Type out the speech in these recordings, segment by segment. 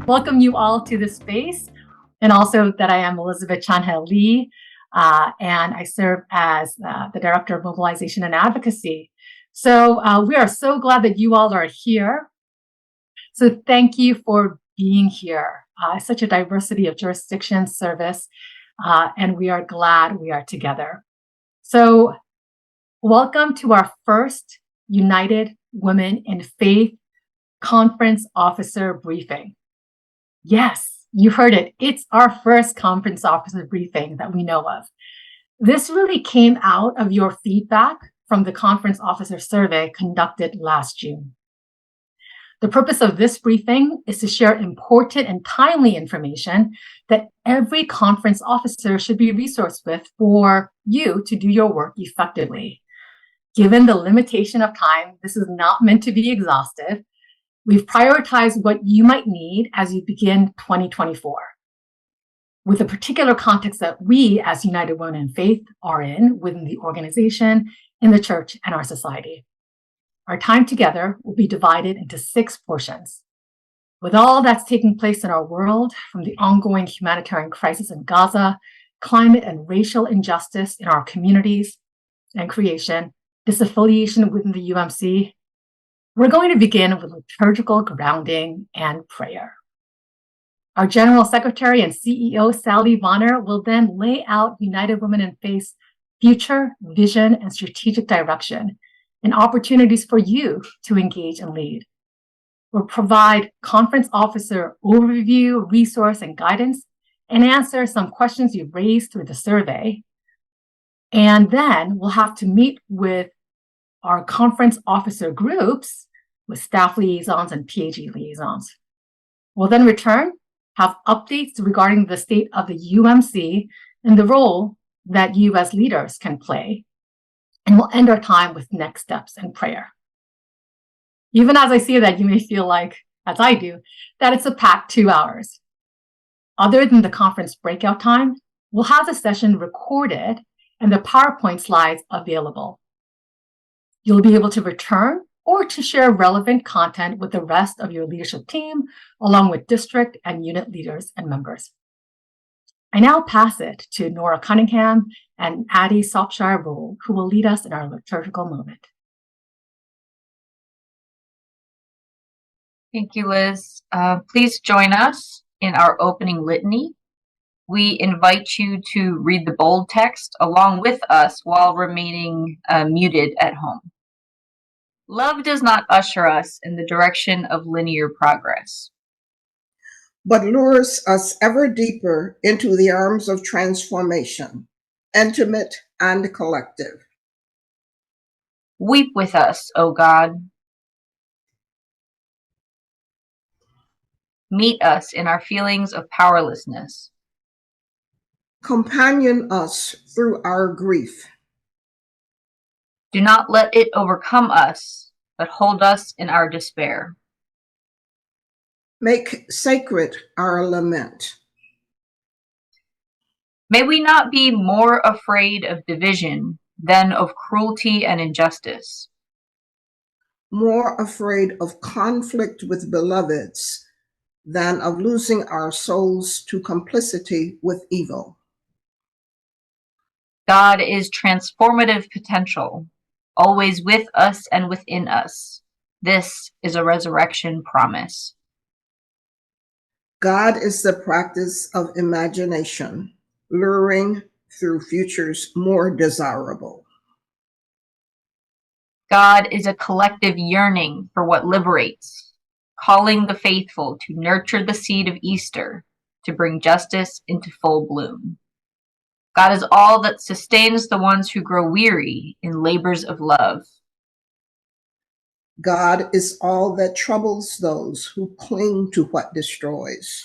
welcome you all to this space, and also that I am Elizabeth Chanhel Lee, and I serve as the Director of Mobilization and Advocacy. So we are so glad that you all are here. So thank you for being here. Such a diversity of jurisdiction service, and we are glad we are together. So welcome to our first United Women in Faith Conference Officer Briefing. Yes, you heard it. It's our first conference officer briefing that we know of. This really came out of your feedback from the conference officer survey conducted last June. The purpose of this briefing is to share important and timely information that every conference officer should be resourced with for you to do your work effectively. Given the limitation of time, this is not meant to be exhaustive. We've prioritized what you might need as you begin 2024, with the particular context that we as United Women in Faith are in within the organization, in the church, and our society. Our time together will be divided into 6 portions. With all that's taking place in our world, from the ongoing humanitarian crisis in Gaza, climate and racial injustice in our communities and creation, disaffiliation within the UMC, we're going to begin with liturgical grounding and prayer. Our General Secretary and CEO, Sally Vonner, will then lay out United Women in Faith's future, vision, and strategic direction, and opportunities for you to engage and lead. We'll provide conference officer overview, resource, and guidance, and answer some questions you've raised through the survey. And then we'll have to meet with our conference officer groups with staff liaisons and PAG liaisons. We'll then return, have updates regarding the state of the UMC and the role that you as leaders can play. And we'll end our time with next steps and prayer. Even as I say that, you may feel like, as I do, that it's a packed 2 hours. Other than the conference breakout time, we'll have the session recorded and the PowerPoint slides available. You'll be able to return or to share relevant content with the rest of your leadership team, along with district and unit leaders and members. I now pass it to Nora Cunningham and Addie Sopshire-Rule, who will lead us in our liturgical moment. Thank you, Liz. Please join us in our opening litany. We invite you to read the bold text along with us while remaining muted at home. Love does not usher us in the direction of linear progress, but lures us ever deeper into the arms of transformation, intimate and collective. Weep with us, O God. Meet us in our feelings of powerlessness. Companion us through our grief. Do not let it overcome us, but hold us in our despair. Make sacred our lament. May we not be more afraid of division than of cruelty and injustice. More afraid of conflict with beloveds than of losing our souls to complicity with evil. God is transformative potential, always with us and within us. This is a resurrection promise. God is the practice of imagination, luring through futures more desirable. God is a collective yearning for what liberates, calling the faithful to nurture the seed of Easter, to bring justice into full bloom. God is all that sustains the ones who grow weary in labors of love. God is all that troubles those who cling to what destroys.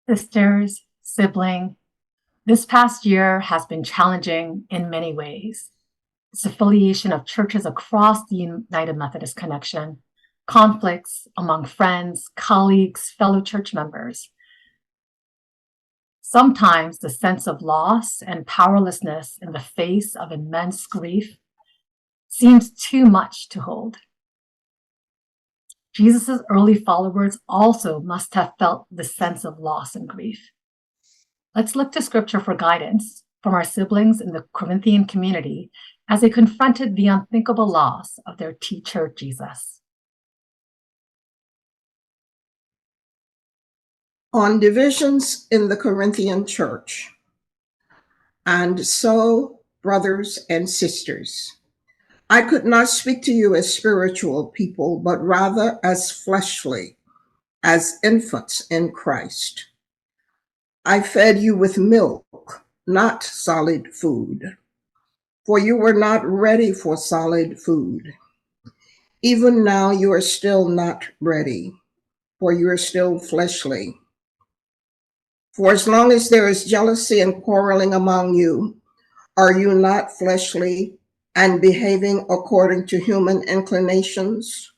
Sisters, sibling, this past year has been challenging in many ways. Disaffiliation of churches across the United Methodist Connection, conflicts among friends, colleagues, fellow church members. Sometimes the sense of loss and powerlessness in the face of immense grief seems too much to hold. Jesus' early followers also must have felt this sense of loss and grief. Let's look to scripture for guidance from our siblings in the Corinthian community as they confronted the unthinkable loss of their teacher, Jesus. On divisions in the Corinthian church. And so, brothers and sisters, I could not speak to you as spiritual people, but rather as fleshly, as infants in Christ. I fed you with milk, not solid food, for you were not ready for solid food. Even now you are still not ready, for you are still fleshly. For as long as there is jealousy and quarreling among you, are you not fleshly and behaving according to human inclinations?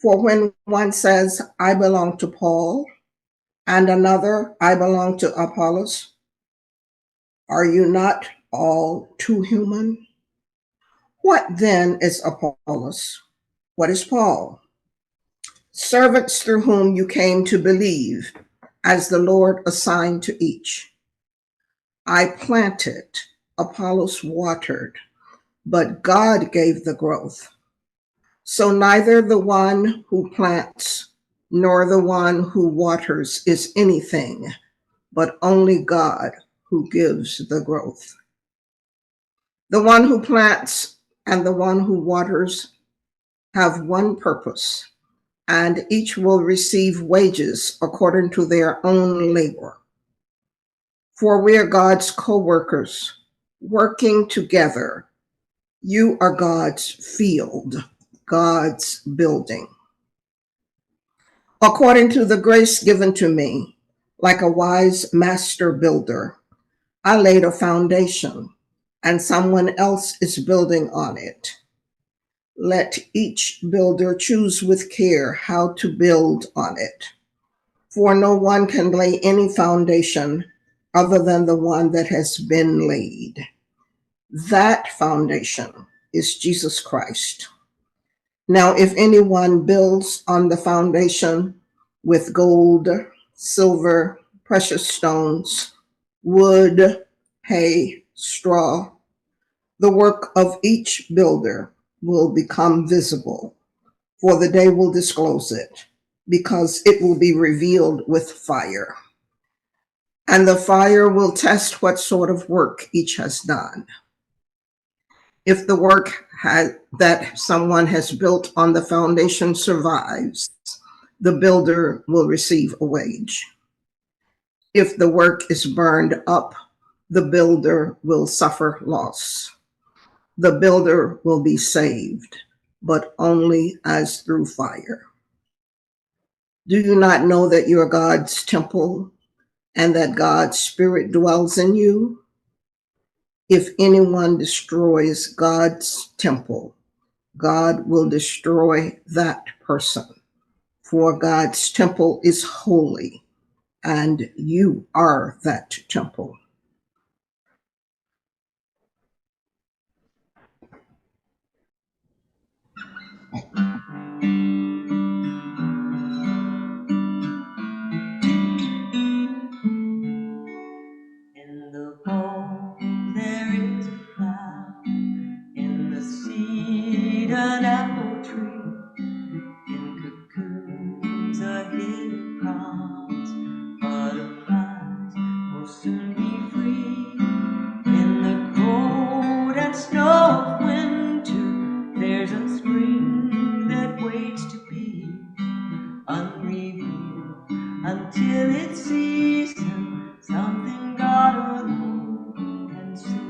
For when one says, I belong to Paul, and another, I belong to Apollos, are you not all too human? What then is Apollos? What is Paul? Servants through whom you came to believe, as the Lord assigned to each. I planted, Apollos watered, but God gave the growth. So neither the one who plants nor the one who waters is anything, but only God who gives the growth. The one who plants and the one who waters have one purpose, and each will receive wages according to their own labor. For we are God's co-workers, working together. You are God's field, God's building. According to the grace given to me, like a wise master builder, I laid a foundation, and someone else is building on it. Let each builder choose with care how to build on it. For no one can lay any foundation other than the one that has been laid. That foundation is Jesus Christ. Now, if anyone builds on the foundation with gold, silver, precious stones, wood, hay, straw, the work of each builder will become visible, for the day will disclose it, because it will be revealed with fire. And the fire will test what sort of work each has done. If the work that someone has built on the foundation survives, the builder will receive a wage. If the work is burned up, the builder will suffer loss. The builder will be saved, but only as through fire. Do you not know that you are God's temple and that God's Spirit dwells in you? If anyone destroys God's temple, God will destroy that person. For God's temple is holy, and you are that temple. In the fall, there is a flower. In the seed, an apple tree. In cocoons, a hidden promise. Butterflies will soon be free. In the cold and snow of winter, there's a spring that waits to be unrevealed until its season. Something God alone can see.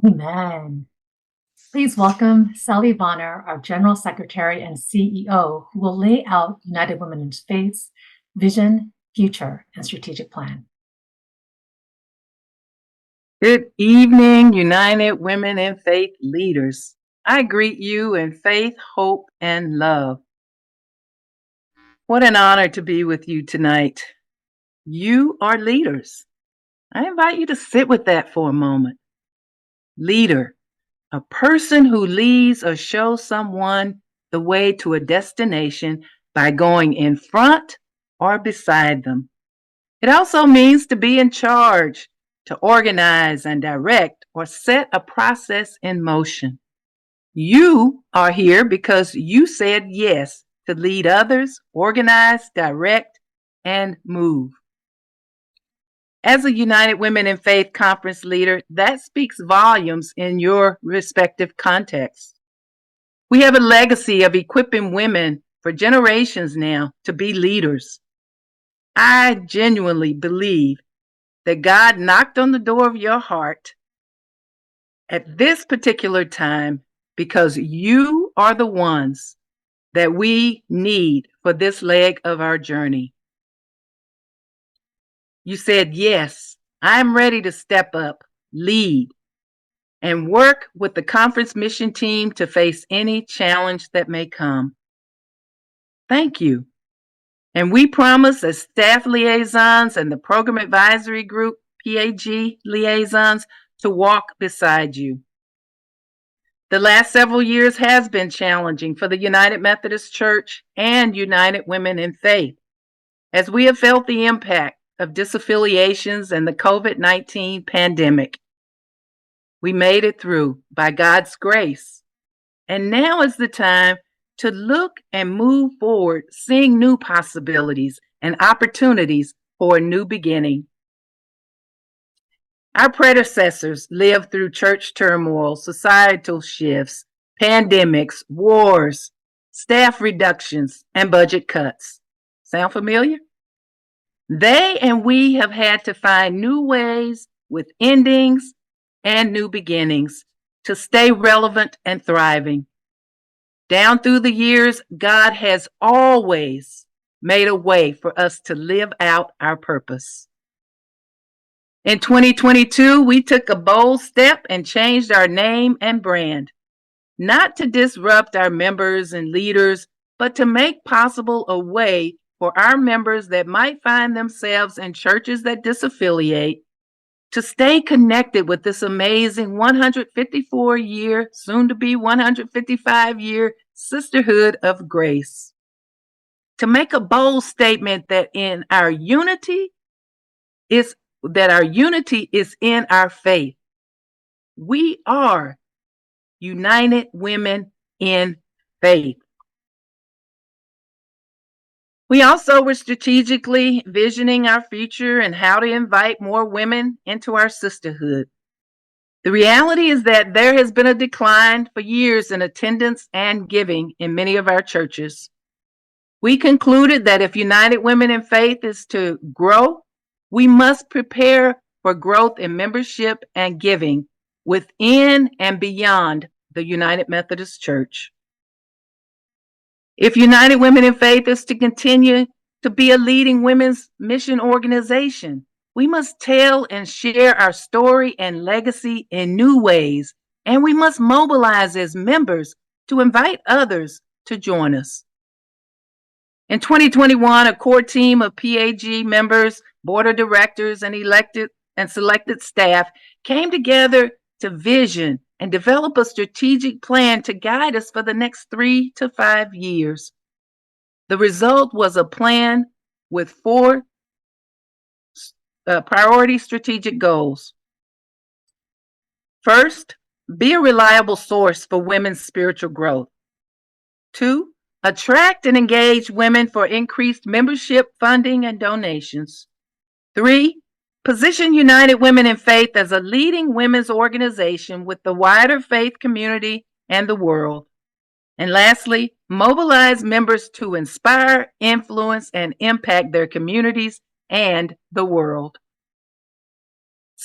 Amen. Please welcome Sally Bonner, our General Secretary and CEO, who will lay out United Women in Faith's vision, future, and strategic plan. Good evening, United Women in Faith leaders. I greet you in faith, hope, and love. What an honor to be with you tonight. You are leaders. I invite you to sit with that for a moment. Leader, a person who leads or shows someone the way to a destination by going in front or beside them. It also means to be in charge, to organize and direct or set a process in motion. You are here because you said yes to lead others, organize, direct, and move. As a United Women in Faith conference leader, that speaks volumes in your respective contexts. We have a legacy of equipping women for generations now to be leaders. I genuinely believe that God knocked on the door of your heart at this particular time because you are the ones that we need for this leg of our journey. You said, yes, I'm ready to step up, lead, and work with the conference mission team to face any challenge that may come. Thank you. And we promise as staff liaisons and the program advisory group, PAG liaisons, to walk beside you. The last several years has been challenging for the United Methodist Church and United Women in Faith, as we have felt the impact of disaffiliations and the COVID-19 pandemic. We made it through by God's grace. And now is the time to look and move forward, seeing new possibilities and opportunities for a new beginning. Our predecessors lived through church turmoil, societal shifts, pandemics, wars, staff reductions, and budget cuts. Sound familiar? They and we have had to find new ways with endings and new beginnings to stay relevant and thriving. Down through the years, God has always made a way for us to live out our purpose. In 2022, we took a bold step and changed our name and brand, not to disrupt our members and leaders, but to make possible a way for our members that might find themselves in churches that disaffiliate to stay connected with this amazing 154-year, soon to be 155-year sisterhood of grace. To make a bold statement that our unity is in our faith. We are United Women in Faith. We also were strategically visioning our future and how to invite more women into our sisterhood. The reality is that there has been a decline for years in attendance and giving in many of our churches. We concluded that if United Women in Faith is to grow, we must prepare for growth in membership and giving within and beyond the United Methodist Church. If United Women in Faith is to continue to be a leading women's mission organization, we must tell and share our story and legacy in new ways, and we must mobilize as members to invite others to join us. In 2021, a core team of PAG members, board of directors, and elected and selected staff came together to vision and develop a strategic plan to guide us for the next 3 to 5 years. The result was a plan with 4 priority strategic goals. First, be a reliable source for women's spiritual growth. 2, attract and engage women for increased membership, funding, and donations. 3, position United Women in Faith as a leading women's organization with the wider faith community and the world. And lastly, mobilize members to inspire, influence, and impact their communities and the world.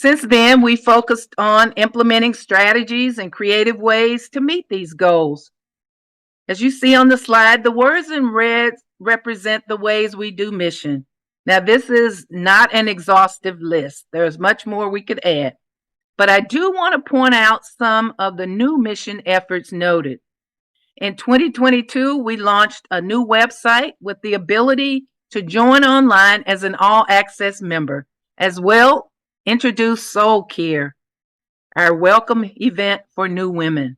Since then, we focused on implementing strategies and creative ways to meet these goals. As you see on the slide, the words in red represent the ways we do mission. Now, this is not an exhaustive list. There's much more we could add, but I do want to point out some of the new mission efforts noted. In 2022, we launched a new website with the ability to join online as an all access member, as well introduce Soul Care, our welcome event for new women.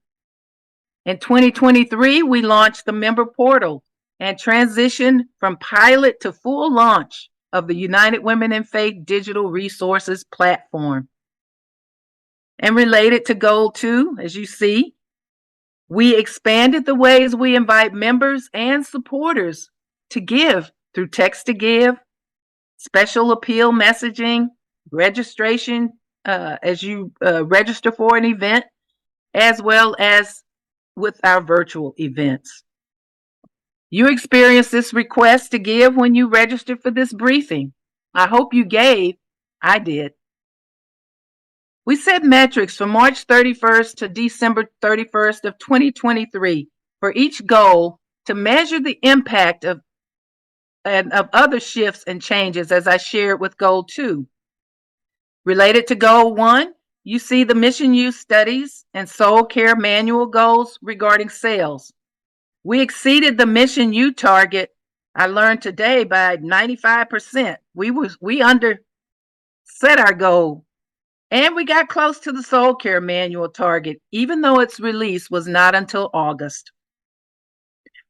In 2023, we launched the member portal and transitioned from pilot to full launch of the United Women in Faith digital resources platform. And related to Goal 2, as you see, we expanded the ways we invite members and supporters to give through text to give, special appeal messaging, registration as you register for an event, as well as with our virtual events. You experienced this request to give when you registered for this briefing. I hope you gave. I did. We set metrics from March 31st to December 31st of 2023 for each goal to measure the impact of other shifts and changes, as I shared with Goal 2. Related to Goal 1, you see the mission use studies and Soul Care manual goals regarding sales. We exceeded the mission U target, I learned today, by 95%. We under set our goal. And we got close to the Soul Care manual target, even though its release was not until August.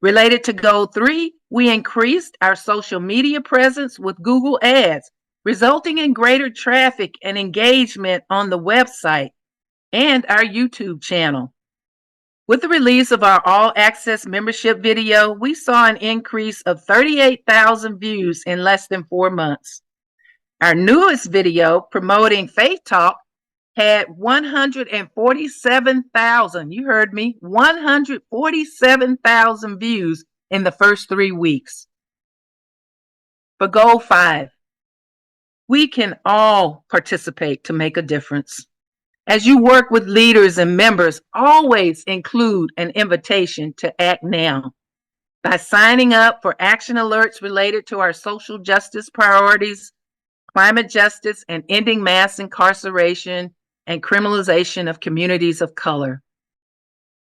Related to Goal 3, we increased our social media presence with Google Ads, resulting in greater traffic and engagement on the website and our YouTube channel. With the release of our All Access membership video, we saw an increase of 38,000 views in less than 4 months. Our newest video promoting Faith Talk had 147,000, you heard me, 147,000 views in the first 3 weeks. For Goal 5, we can all participate to make a difference. As you work with leaders and members, always include an invitation to act now. By signing up for action alerts related to our social justice priorities, climate justice, and ending mass incarceration and criminalization of communities of color.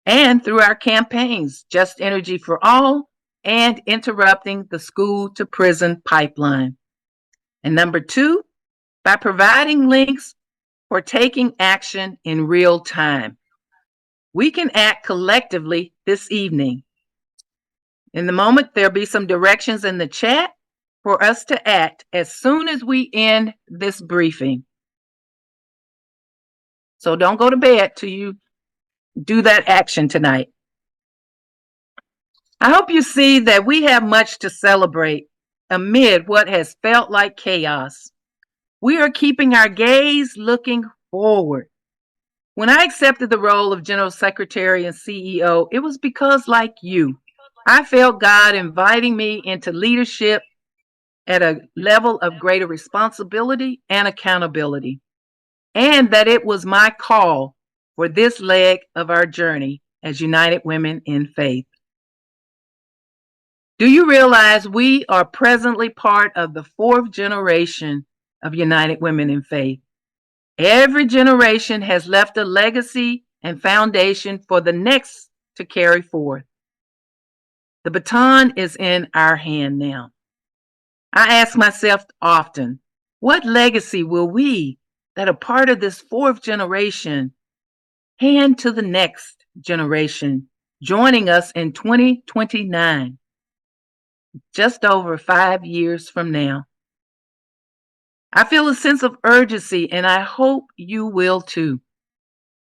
And through our campaigns, Just Energy for All and Interrupting the School to Prison Pipeline. And number 2, by providing links for taking action in real time. We can act collectively this evening. In the moment, there'll be some directions in the chat for us to act as soon as we end this briefing. So don't go to bed till you do that action tonight. I hope you see that we have much to celebrate amid what has felt like chaos. We are keeping our gaze looking forward. When I accepted the role of General Secretary and CEO, it was because, like you, I felt God inviting me into leadership at a level of greater responsibility and accountability, and that it was my call for this leg of our journey as United Women in Faith. Do you realize we are presently part of the 4th generation of United Women in Faith? Every generation has left a legacy and foundation for the next to carry forth. The baton is in our hand now. I ask myself often, what legacy will we that are part of this 4th generation hand to the next generation, joining us in 2029, just over 5 years from now? I feel a sense of urgency, and I hope you will too.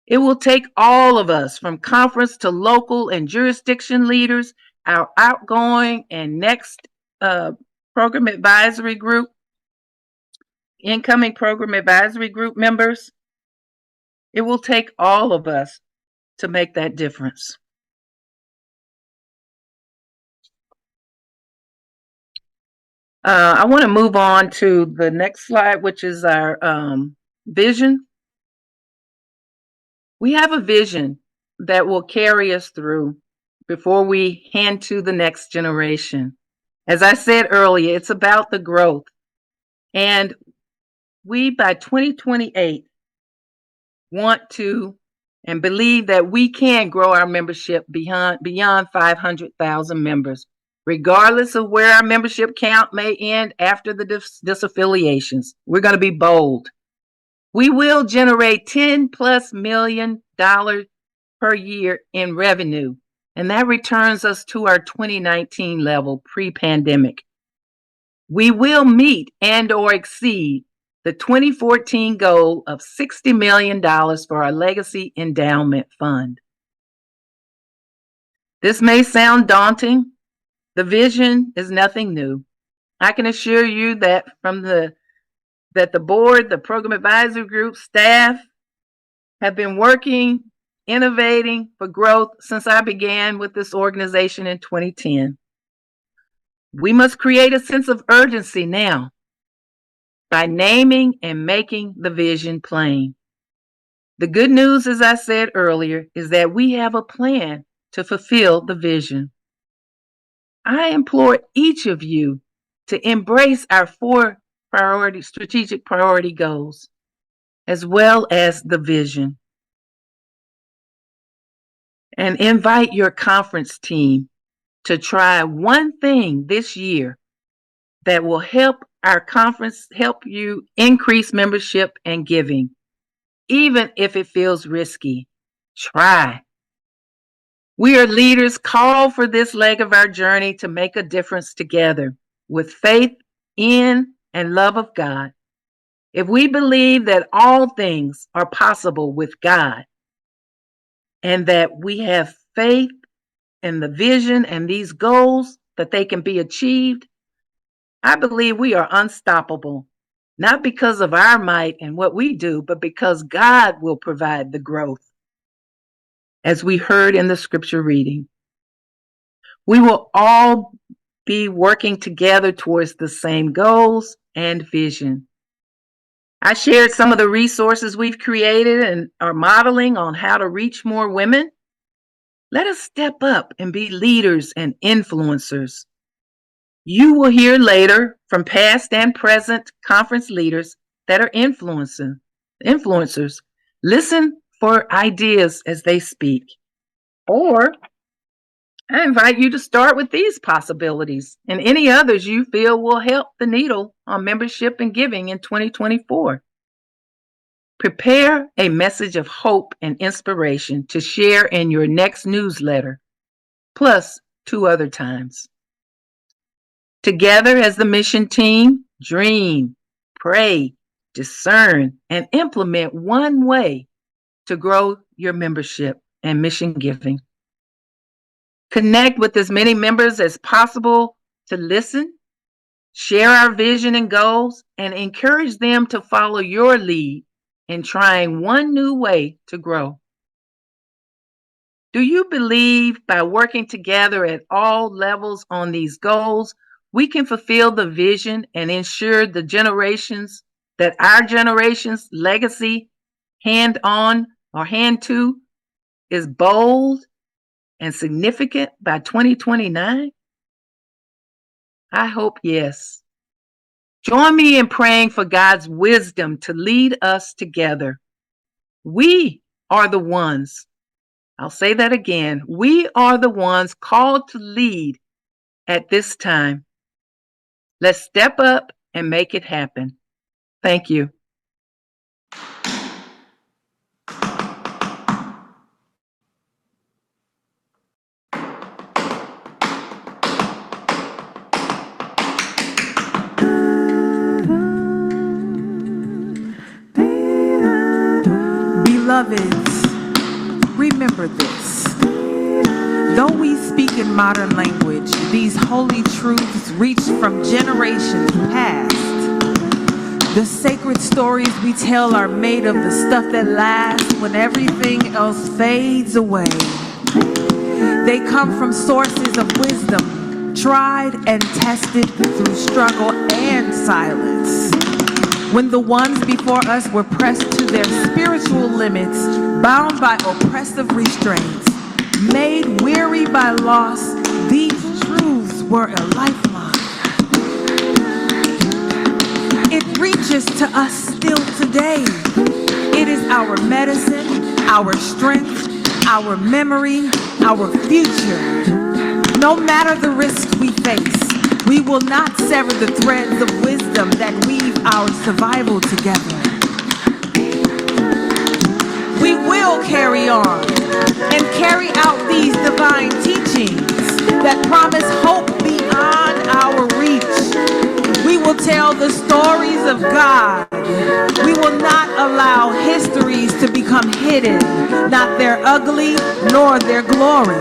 It will take all of us, from conference to local and jurisdiction leaders, our outgoing and next program advisory group, incoming program advisory group members. It will take all of us to make that difference. I want to move on to the next slide, which is our Vision. We have a vision that will carry us through before we hand to the next generation. As I said earlier, it's about the growth. And we, by 2028, want to and believe that we can grow our membership beyond 500,000 members, regardless of where our membership count may end after the disaffiliations. We're going to be bold. We will generate $10+ million per year in revenue, and that returns us to our 2019 level pre-pandemic. We will meet and or exceed the 2014 goal of $60 million for our Legacy Endowment Fund. This may sound daunting. The vision is nothing new. I can assure you that the board, the program advisory group, staff have been working, innovating for growth since I began with this organization in 2010. We must create a sense of urgency now by naming and making the vision plain. The good news, as I said earlier, is that we have a plan to fulfill the vision. I implore each of you to embrace our 4 strategic priority goals, as well as the vision. And invite your conference team to try one thing this year that will help our conference help you increase membership and giving. Even if it feels risky, try. We are leaders called for this leg of our journey to make a difference together with faith in and love of God. If we believe that all things are possible with God and that we have faith in the vision and these goals that they can be achieved, I believe we are unstoppable, not because of our might and what we do, but because God will provide the growth, as we heard in the scripture reading. We will all be working together towards the same goals and vision. I shared some of the resources we've created and are modeling on how to reach more women. Let us step up and be leaders and influencers. You will hear later from past and present conference leaders that are influencers. Listen for ideas as they speak. Or I invite you to start with these possibilities and any others you feel will help the needle on membership and giving in 2024. Prepare a message of hope and inspiration to share in your next newsletter, plus 2 other times. Together as the mission team, dream, pray, discern, and implement one way to grow your membership and mission giving. Connect with as many members as possible to listen, share our vision and goals, and encourage them to follow your lead in trying one new way to grow. Do you believe by working together at all levels on these goals, we can fulfill the vision and ensure the generations that our generation's legacy hand on or hand to is bold and significant by 2029? I hope yes. Join me in praying for God's wisdom to lead us together. We are the ones, I'll say that again, we are the ones called to lead at this time. Let's step up and make it happen. Thank you. Beloveds, remember this. Though we speak in modern language, these holy truths reach from generations past. The sacred stories we tell are made of the stuff that lasts when everything else fades away. They come from sources of wisdom, tried and tested through struggle and silence. when the ones before us were pressed to their spiritual limits, bound by oppressive restraints, made weary by loss, these truths were a lifeline. It reaches to us still today. It is our medicine, our strength, our memory, our future. No matter the risk we face, we will not sever the threads of wisdom that weave our survival together. We will carry on and carry out these divine teachings that promise hope beyond our reach. We will tell the stories of God. We will not allow histories to become hidden, not their ugly nor their glory.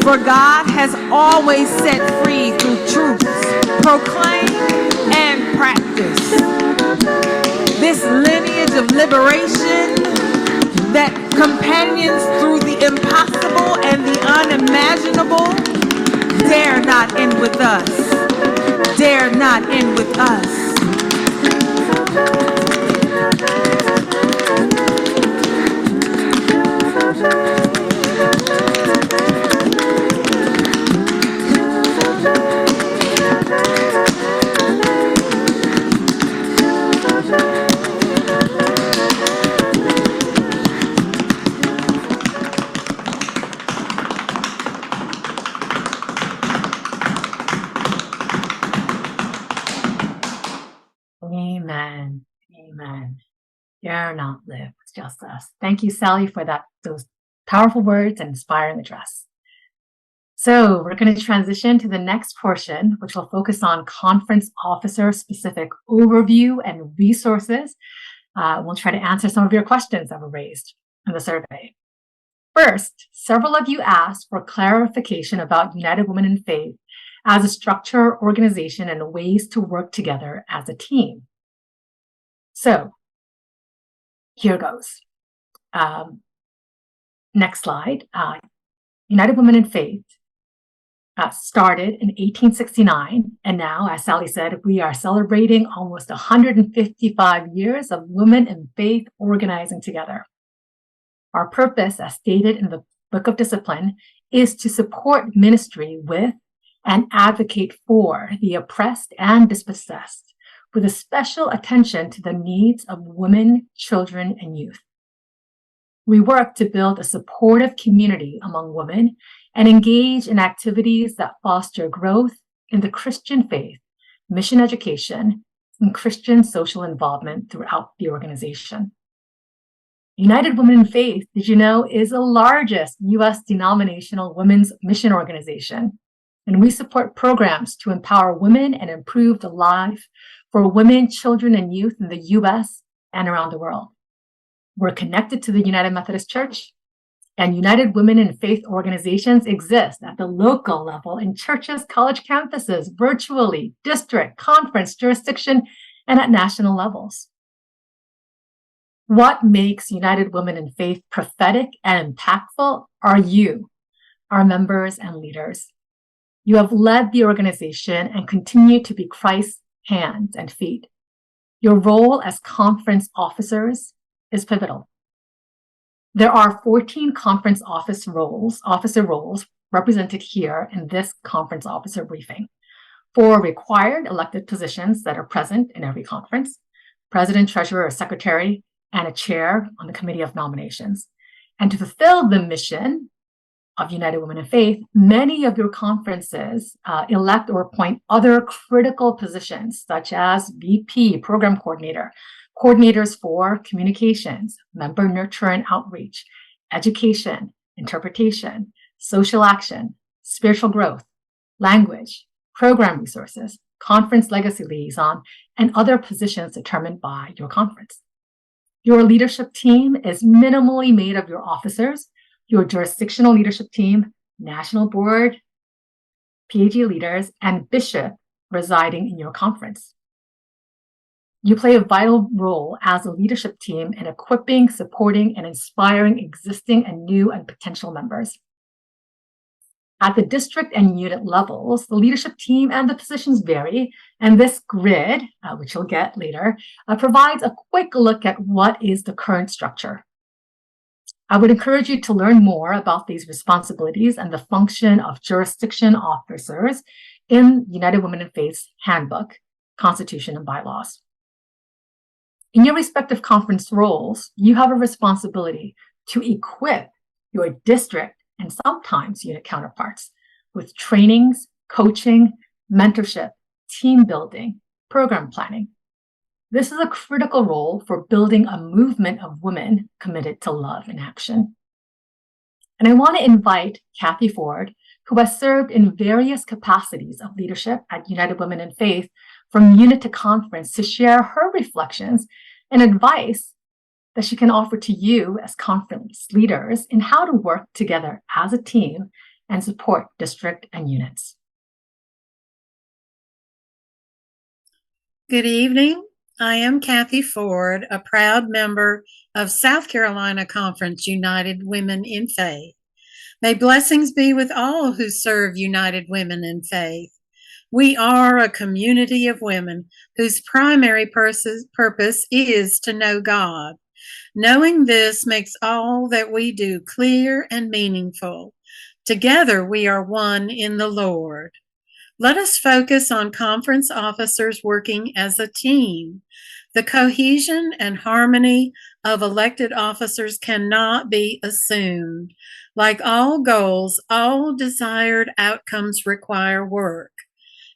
For God has always set free through truths, proclaim and practice. This lineage of liberation that companions through the impossible and the unimaginable dare not end with us. Dare not end with us. Amen. Amen. Dare not live with just us. Thank you, Sally, for those powerful words and inspiring address. So we're going to transition to the next portion, which will focus on conference officer specific overview and resources. We'll try to answer some of your questions that were raised in the survey. First, several of you asked for clarification about United Women in Faith as a structure, organization, and ways to work together as a team. So here goes. Next slide. United Women in Faith started in 1869, and now, as Sally said, we are celebrating almost 155 years of women in faith organizing together. Our purpose, as stated in the Book of Discipline, is to support ministry with and advocate for the oppressed and dispossessed, with a special attention to the needs of women, children, and youth. We work to build a supportive community among women and engage in activities that foster growth in the Christian faith, mission education, and Christian social involvement throughout the organization. United Women in Faith, did you know, is the largest U.S. denominational women's mission organization, and we support programs to empower women and improve the life for women, children, and youth in the U.S. and around the world. We're connected to the United Methodist Church, and United Women in Faith organizations exist at the local level in churches, college campuses, virtually, district, conference, jurisdiction, and at national levels. What makes United Women in Faith prophetic and impactful are you, our members and leaders. You have led the organization and continue to be Christ's hands and feet. Your role as conference officers is pivotal. There are 14 conference officer roles represented here in this conference officer briefing. 4 required elected positions that are present in every conference: president, treasurer, or secretary, and a chair on the committee of nominations. And to fulfill the mission of United Women in Faith, many of your conferences elect or appoint other critical positions, such as VP, program coordinator, coordinators for communications, member nurture and outreach, education, interpretation, social action, spiritual growth, language, program resources, conference legacy liaison, and other positions determined by your conference. Your leadership team is minimally made of your officers, your jurisdictional leadership team, national board, PAG leaders, and bishop residing in your conference. You play a vital role as a leadership team in equipping, supporting, and inspiring existing and new and potential members. At the district and unit levels, the leadership team and the positions vary, and this grid, which you'll get later, provides a quick look at what is the current structure. I would encourage you to learn more about these responsibilities and the function of jurisdiction officers in United Women in Faith's Handbook, Constitution, and Bylaws. In your respective conference roles, you have a responsibility to equip your district and sometimes unit counterparts with trainings, coaching, mentorship, team building, program planning. This is a critical role for building a movement of women committed to love in action. And I want to invite Kathy Ford, who has served in various capacities of leadership at United Women in Faith from unit to conference, to share her reflections and advice that she can offer to you as conference leaders in how to work together as a team and support district and units. Good evening. I am Kathy Ford, a proud member of South Carolina Conference United Women in Faith. May blessings be with all who serve United Women in Faith. We are a community of women whose primary purpose is to know God. Knowing this makes all that we do clear and meaningful. Together we are one in the Lord. Let us focus on conference officers working as a team. The cohesion and harmony of elected officers cannot be assumed. Like all goals, all desired outcomes require work.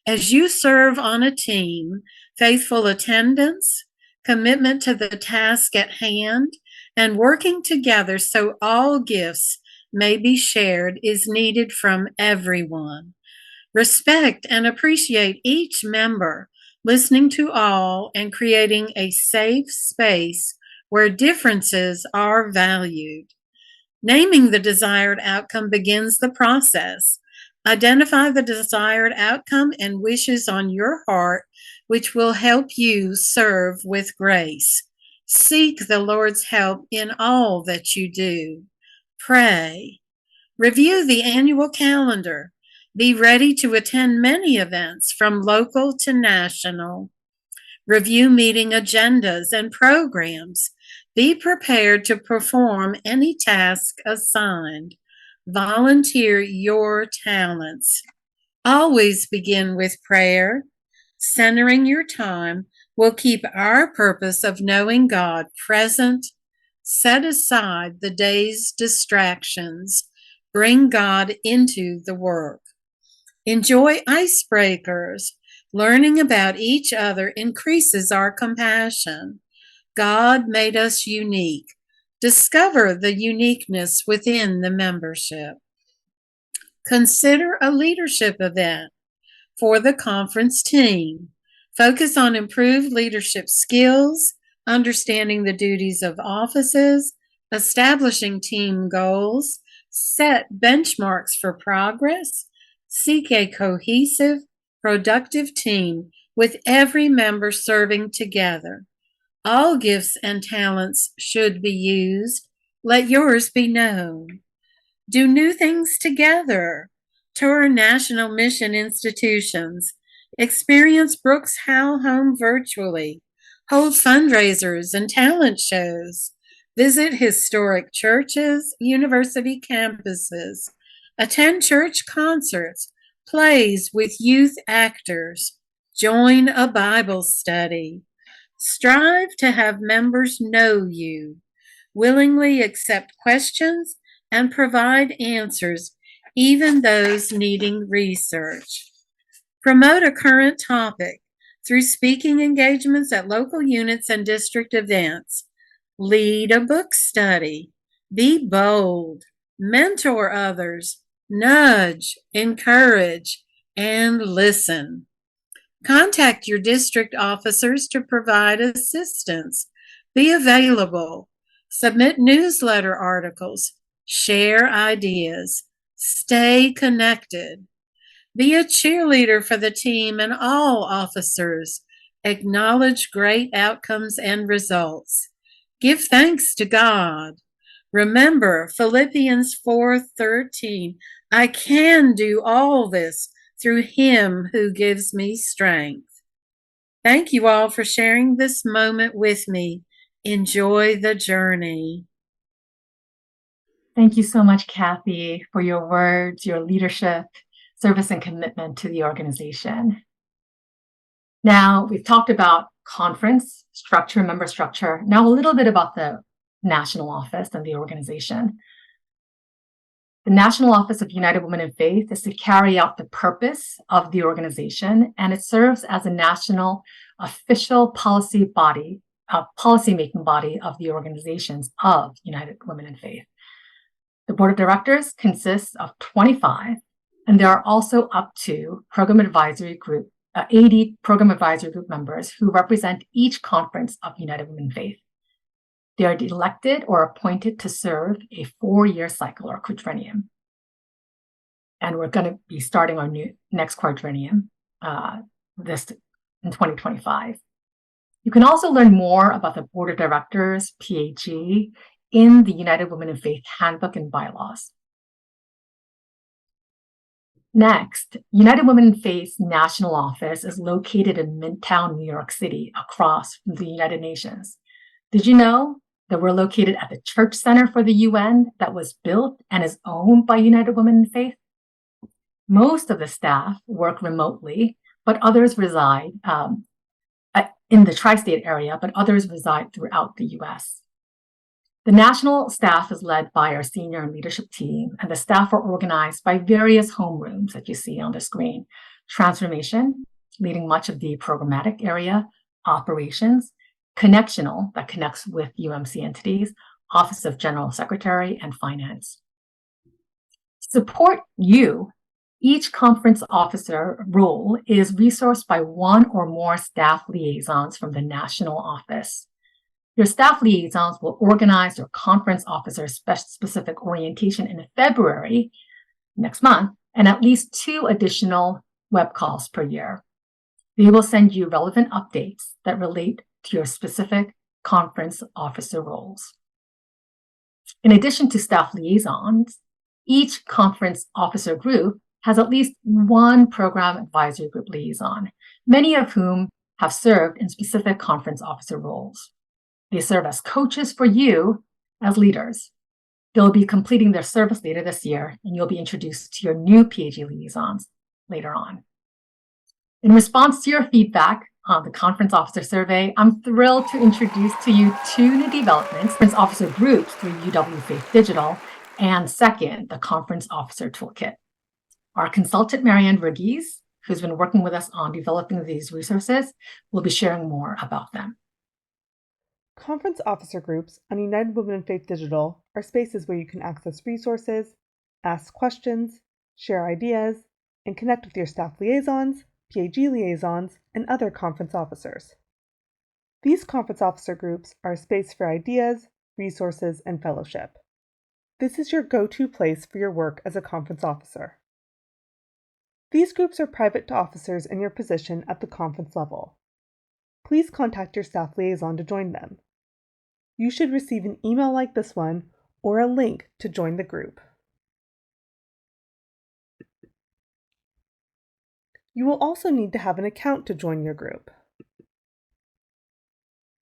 As you serve on a team, faithful attendance, commitment to the task at hand, and working together so all gifts may be shared is needed from everyone. Respect and appreciate each member, listening to all and creating a safe space where differences are valued. Naming the desired outcome begins the process. Identify the desired outcome and wishes on your heart, which will help you serve with grace. Seek the Lord's help in all that you do. Pray. Review the annual calendar. Be ready to attend many events from local to national. Review meeting agendas and programs. Be prepared to perform any task assigned. Volunteer your talents. Always begin with prayer. Centering your time will keep our purpose of knowing God present. Set aside the day's distractions. Bring God into the work. Enjoy icebreakers. Learning about each other increases our compassion. God made us unique. Discover the uniqueness within the membership. Consider a leadership event for the conference team. Focus on improved leadership skills, understanding the duties of offices, establishing team goals, set benchmarks for progress, seek a cohesive, productive team with every member serving together. All gifts and talents should be used. Let yours be known. Do new things together. Tour national mission institutions. Experience Brooks Howell Home virtually. Hold fundraisers and talent shows. Visit historic churches, university campuses. Attend church concerts, plays with youth actors. Join a Bible study. Strive to have members know you. Willingly accept questions and provide answers, even those needing research. Promote a current topic through speaking engagements at local units and district events. Lead a book study. Be bold. Mentor others. Nudge, encourage, and listen. Contact your district officers to provide assistance. Be available. Submit newsletter articles. Share ideas. Stay connected. Be a cheerleader for the team and all officers. Acknowledge great outcomes and results. Give thanks to God. Remember Philippians 4:13, I can do all this through Him who gives me strength. Thank you all for sharing this moment with me. Enjoy the journey. Thank you so much, Kathy, for your words, your leadership, service, and commitment to the organization. Now, we've talked about conference structure, member structure. Now, a little bit about the national office and the organization. The National Office of United Women in Faith is to carry out the purpose of the organization, and it serves as a national official policy-making body of the organizations of United Women in Faith. The board of directors consists of 25, and there are also up to 80 program advisory group members who represent each conference of United Women in Faith. They are elected or appointed to serve a 4-year cycle or quadrennium. And we're going to be starting our next quadrennium this in 2025. You can also learn more about the board of directors, PAG, in the United Women in Faith Handbook and Bylaws. Next, United Women in Faith's national office is located in Midtown, New York City, across from the United Nations. Did you know that we're located at the Church Center for the UN that was built and is owned by United Women in Faith? Most of the staff work remotely, but others reside in the tri-state area, but others reside throughout the US. The national staff is led by our senior and leadership team, and the staff are organized by various homerooms that you see on the screen. Transformation, leading much of the programmatic area, operations, connectional, that connects with UMC entities, Office of General Secretary, and finance. Support you. Each conference officer role is resourced by one or more staff liaisons from the national office. Your staff liaisons will organize their conference officer specific orientation in February next month and at least 2 additional web calls per year. They will send you relevant updates that relate to your specific conference officer roles. In addition to staff liaisons, each conference officer group has at least one program advisory group liaison, many of whom have served in specific conference officer roles. They serve as coaches for you as leaders. They'll be completing their service later this year, and you'll be introduced to your new PAG liaisons later on. In response to your feedback on the conference officer survey, I'm thrilled to introduce to you 2 new developments, conference officer groups through UW Faith Digital, and second, the conference officer toolkit. Our consultant, Marianne Verghese, who's been working with us on developing these resources, will be sharing more about them. Conference officer groups on United Women in Faith Digital are spaces where you can access resources, ask questions, share ideas, and connect with your staff liaisons, PAG liaisons, and other conference officers. These conference officer groups are a space for ideas, resources, and fellowship. This is your go-to place for your work as a conference officer. These groups are private to officers in your position at the conference level. Please contact your staff liaison to join them. You should receive an email like this one or a link to join the group. You will also need to have an account to join your group.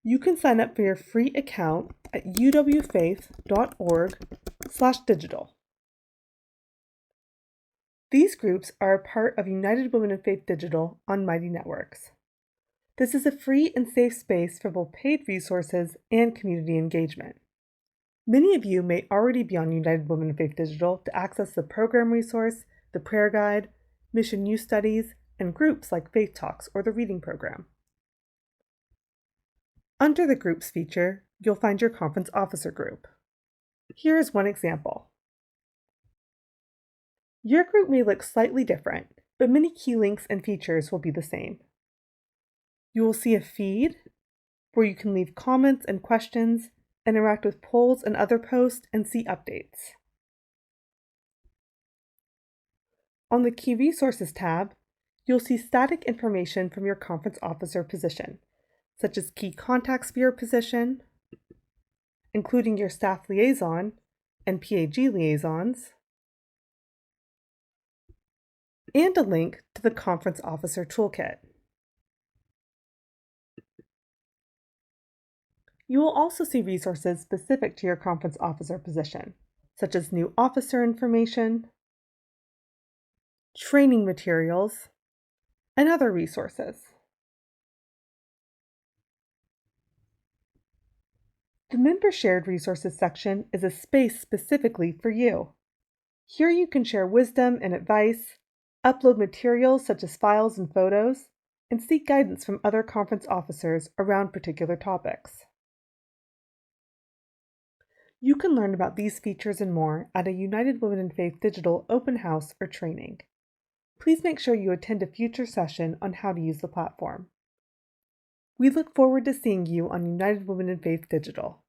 You can sign up for your free account at uwfaith.org/digital. These groups are a part of United Women in Faith Digital on Mighty Networks. This is a free and safe space for both paid resources and community engagement. Many of you may already be on United Women in Faith Digital to access the program resource, the prayer guide, mission youth studies, and groups like Faith Talks or the reading program. Under the Groups feature, you'll find your conference officer group. Here is one example. Your group may look slightly different, but many key links and features will be the same. You will see a feed where you can leave comments and questions, interact with polls and other posts, and see updates. On the Key Resources tab, you'll see static information from your conference officer position, such as key contacts for your position, including your staff liaison and PAG liaisons, and a link to the Conference Officer Toolkit. You will also see resources specific to your Conference Officer position, such as new officer information, training materials, and other resources. The Member Shared Resources section is a space specifically for you. Here you can share wisdom and advice, upload materials such as files and photos, and seek guidance from other conference officers around particular topics. You can learn about these features and more at a United Women in Faith Digital open house or training. Please make sure you attend a future session on how to use the platform. We look forward to seeing you on United Women in Faith Digital.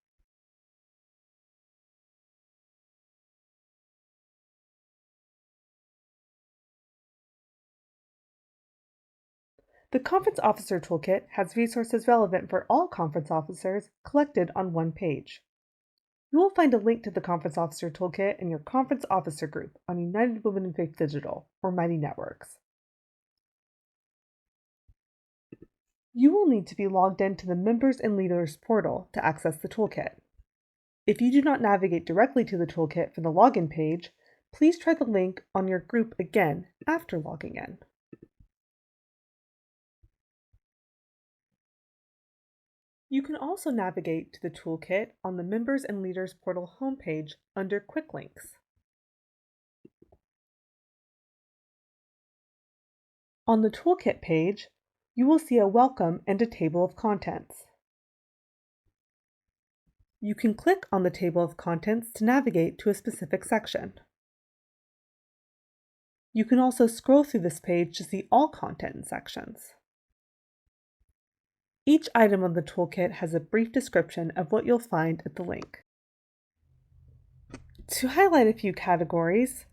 The Conference Officer Toolkit has resources relevant for all conference officers collected on one page. You will find a link to the Conference Officer Toolkit in your Conference Officer group on United Women in Faith Digital or Mighty Networks. You will need to be logged into the Members and Leaders portal to access the toolkit. If you do not navigate directly to the toolkit from the login page, please try the link on your group again after logging in. You can also navigate to the toolkit on the Members and Leaders portal homepage under Quick Links. On the toolkit page, you will see a welcome and a table of contents. You can click on the table of contents to navigate to a specific section. You can also scroll through this page to see all content in sections. Each item on the toolkit has a brief description of what you'll find at the link. To highlight a few categories,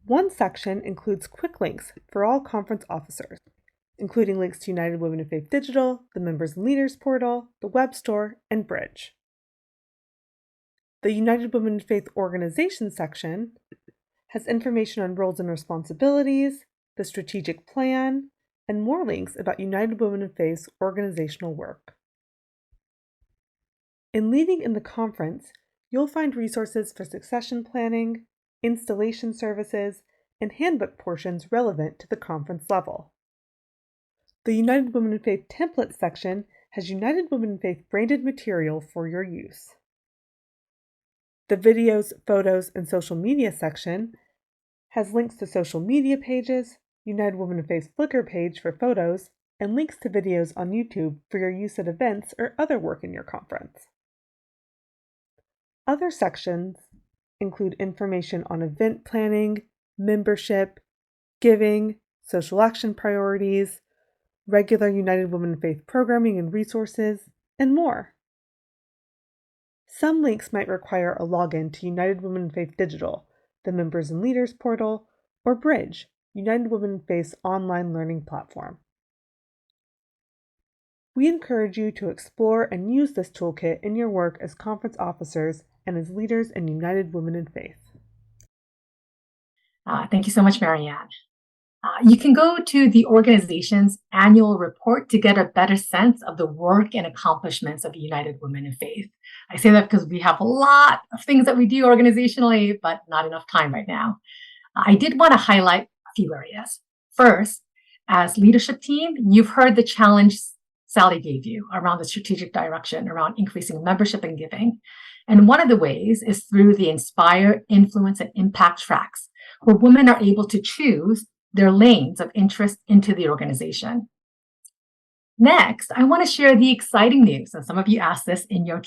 one section includes quick links for all conference officers, including links to United Women in Faith Digital, the Members and Leaders portal, the web store, and Bridge. The United Women in Faith Organization section has information on roles and responsibilities, the strategic plan, and more links about United Women in Faith's organizational work. In Leading in the Conference, you'll find resources for succession planning, installation services, and handbook portions relevant to the conference level. The United Women in Faith Templates section has United Women in Faith branded material for your use. The Videos, Photos, and Social Media section has links to social media pages, United Women in Faith's Flickr page for photos, and links to videos on YouTube for your use at events or other work in your conference. Other sections include information on event planning, membership, giving, social action priorities, regular United Women in Faith programming and resources, and more. Some links might require a login to United Women in Faith Digital, the Members and Leaders portal, or Bridge, United Women in Faith's online learning platform. We encourage you to explore and use this toolkit in your work as conference officers and as leaders in United Women in Faith. Thank you so much, Marianne. You can go to the organization's annual report to get a better sense of the work and accomplishments of United Women in Faith. I say that because we have a lot of things that we do organizationally, but not enough time right now. I did want to highlight a few areas. First, as leadership team, you've heard the challenge Sally gave you around the strategic direction around increasing membership and giving. And one of the ways is through the Inspire, Influence, and Impact tracks, where women are able to choose their lanes of interest into the organization. Next, I want to share the exciting news, and some of you asked this in your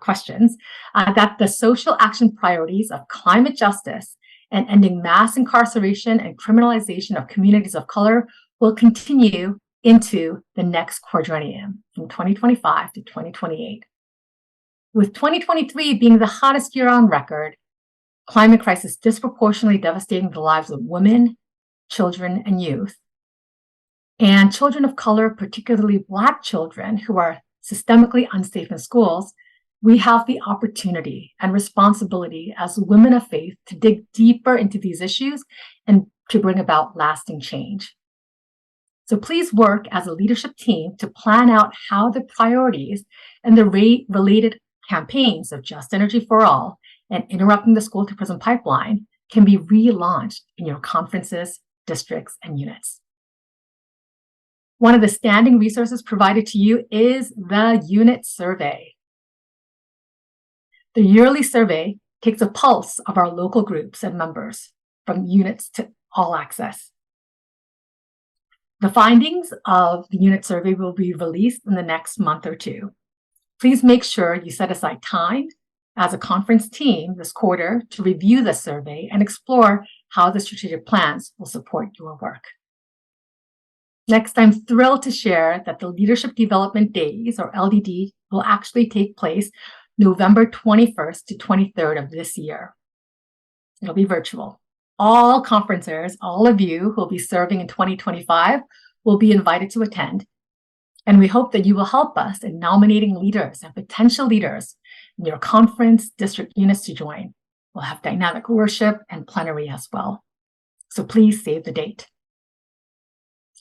questions, that the social action priorities of climate justice and ending mass incarceration and criminalization of communities of color will continue into the next quadrennium from 2025 to 2028. With 2023 being the hottest year on record, climate crisis disproportionately devastating the lives of women, children, and youth. And children of color, particularly Black children who are systemically unsafe in schools, we have the opportunity and responsibility as women of faith to dig deeper into these issues and to bring about lasting change. So please work as a leadership team to plan out how the priorities and the related campaigns of Just Energy for All and Interrupting the School to Prison Pipeline can be relaunched in your conferences, districts, and units. One of the standing resources provided to you is the unit survey. The yearly survey takes a pulse of our local groups and members from units to all access. The findings of the unit survey will be released in the next month or two. Please make sure you set aside time as a conference team this quarter to review the survey and explore how the strategic plans will support your work. Next, I'm thrilled to share that the Leadership Development Days, or LDD, will actually take place November 21st to 23rd of this year. It'll be virtual. All conferencers, all of you who will be serving in 2025, will be invited to attend. And we hope that you will help us in nominating leaders and potential leaders in your conference district units to join. We'll have dynamic worship and plenary as well. So please save the date.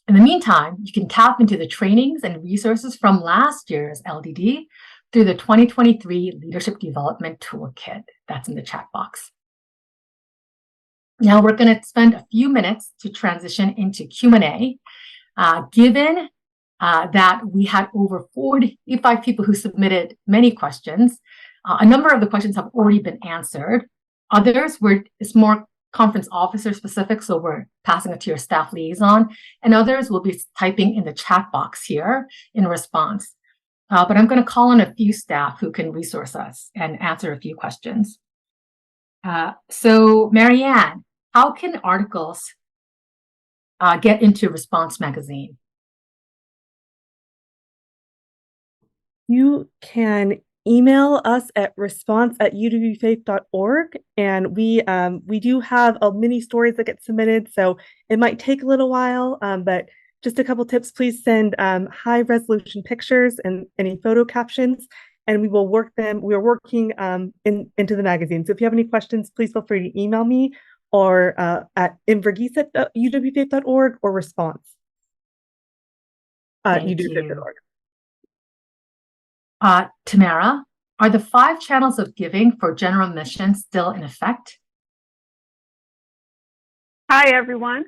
In the meantime, you can tap into the trainings and resources from last year's LDD through the 2023 Leadership Development Toolkit. That's in the chat box. Now we're going to spend a few minutes to transition into Q&A. Given that we had over 45 people who submitted many questions, a number of the questions have already been answered. Others it's more conference officer specific, so we're passing it to your staff liaison, and others will be typing in the chat box here in response. But I'm going to call on a few staff who can resource us and answer a few questions. So Marianne, how can articles get into Response Magazine? You can email us at response@uwfaith.org, and we do have many stories that get submitted, so it might take a little while, but just a couple tips. Please send high resolution pictures and any photo captions, and we will work them. We are working into the magazine. So if you have any questions, please feel free to email me or at invergisa@uwfaith.org or response at uwfaith.org. Tamara, are the 5 channels of giving for general mission still in effect? Hi, everyone.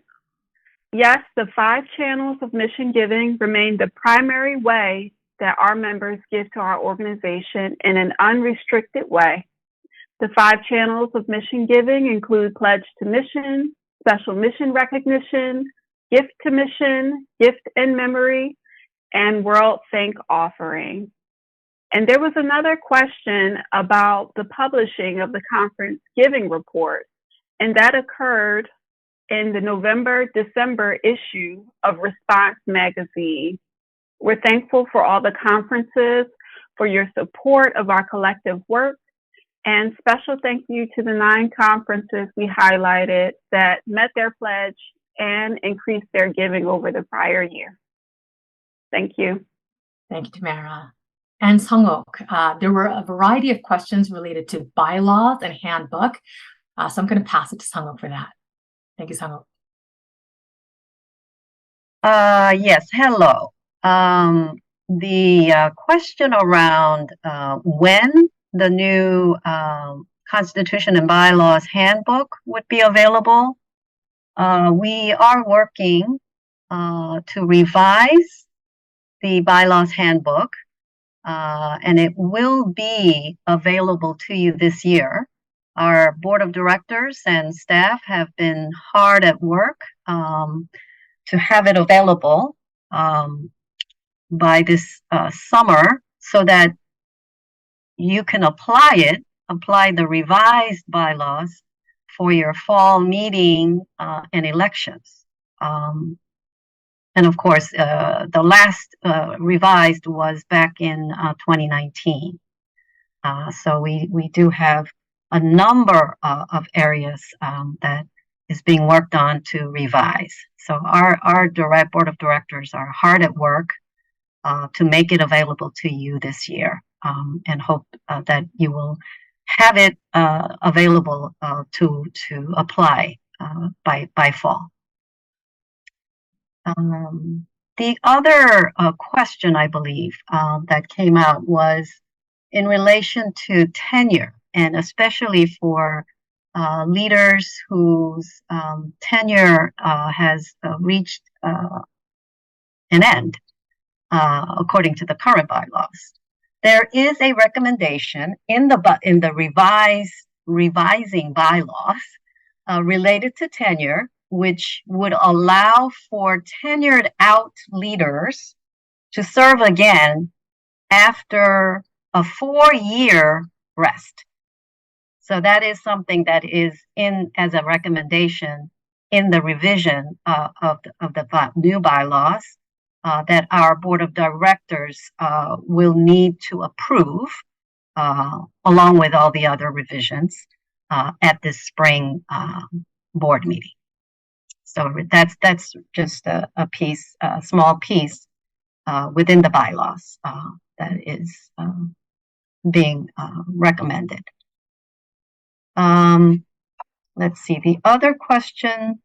Yes, the 5 channels of mission giving remain the primary way that our members give to our organization in an unrestricted way. The 5 channels of mission giving include Pledge to Mission, Special Mission Recognition, Gift to Mission, Gift in Memory, and World Thank Offering. And there was another question about the publishing of the conference giving report, and that occurred in the November-December issue of Response Magazine. We're thankful for all the conferences, for your support of our collective work, and special thank you to the 9 conferences we highlighted that met their pledge and increased their giving over the prior year. Thank you. Thank you, Tamara. And Sungok, there were a variety of questions related to bylaws and handbook. So I'm going to pass it to Sungok for that. Thank you, Sungok. Yes, hello. The question around when the new Constitution and Bylaws handbook would be available, we are working to revise the Bylaws handbook, and it will be available to you this year. Our board of directors and staff have been hard at work to have it available by this summer so that you can apply the revised bylaws for your fall meeting and elections. And of course, the last revised was back in 2019. So we do have a number of areas that is being worked on to revise. So our board of directors are hard at work to make it available to you this year, and hope that you will have it available to apply by fall. The other question, I believe, that came out was in relation to tenure, and especially for leaders whose tenure has reached an end, according to the current bylaws. There is a recommendation in the revising bylaws related to tenure, which would allow for tenured out leaders to serve again after a 4-year rest. So that is something that is in as a recommendation in the revision of the new bylaws that our board of directors will need to approve along with all the other revisions at this spring board meeting. So that's just a piece, a small piece within the bylaws that is being recommended. Let's see, the other question.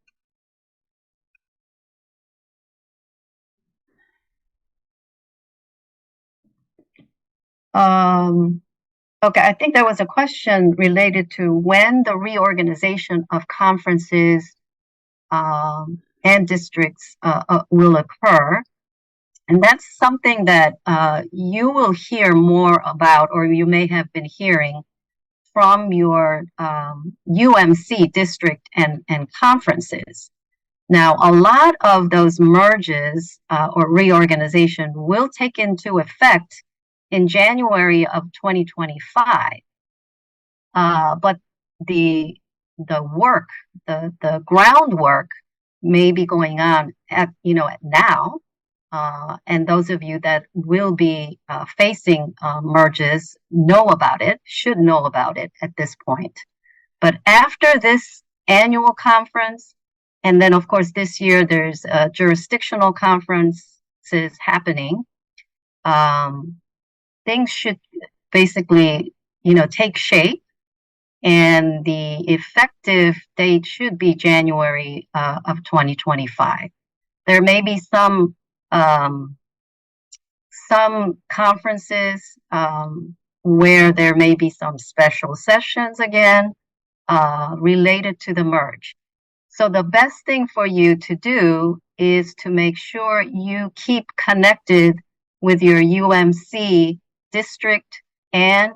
Okay, I think there was a question related to when the reorganization of conferences and districts will occur. And that's something that you will hear more about, or you may have been hearing from your UMC district and conferences. Now, a lot of those merges or reorganization will take into effect in January of 2025. But the work, the groundwork may be going on at now. And those of you that will be facing merges know about it, should know about it at this point. But after this annual conference, and then of course this year there's jurisdictional conferences happening, things should basically, take shape, and the effective date should be January of 2025. There may be some conferences where there may be some special sessions again related to the merge. So the best thing for you to do is to make sure you keep connected with your UMC district and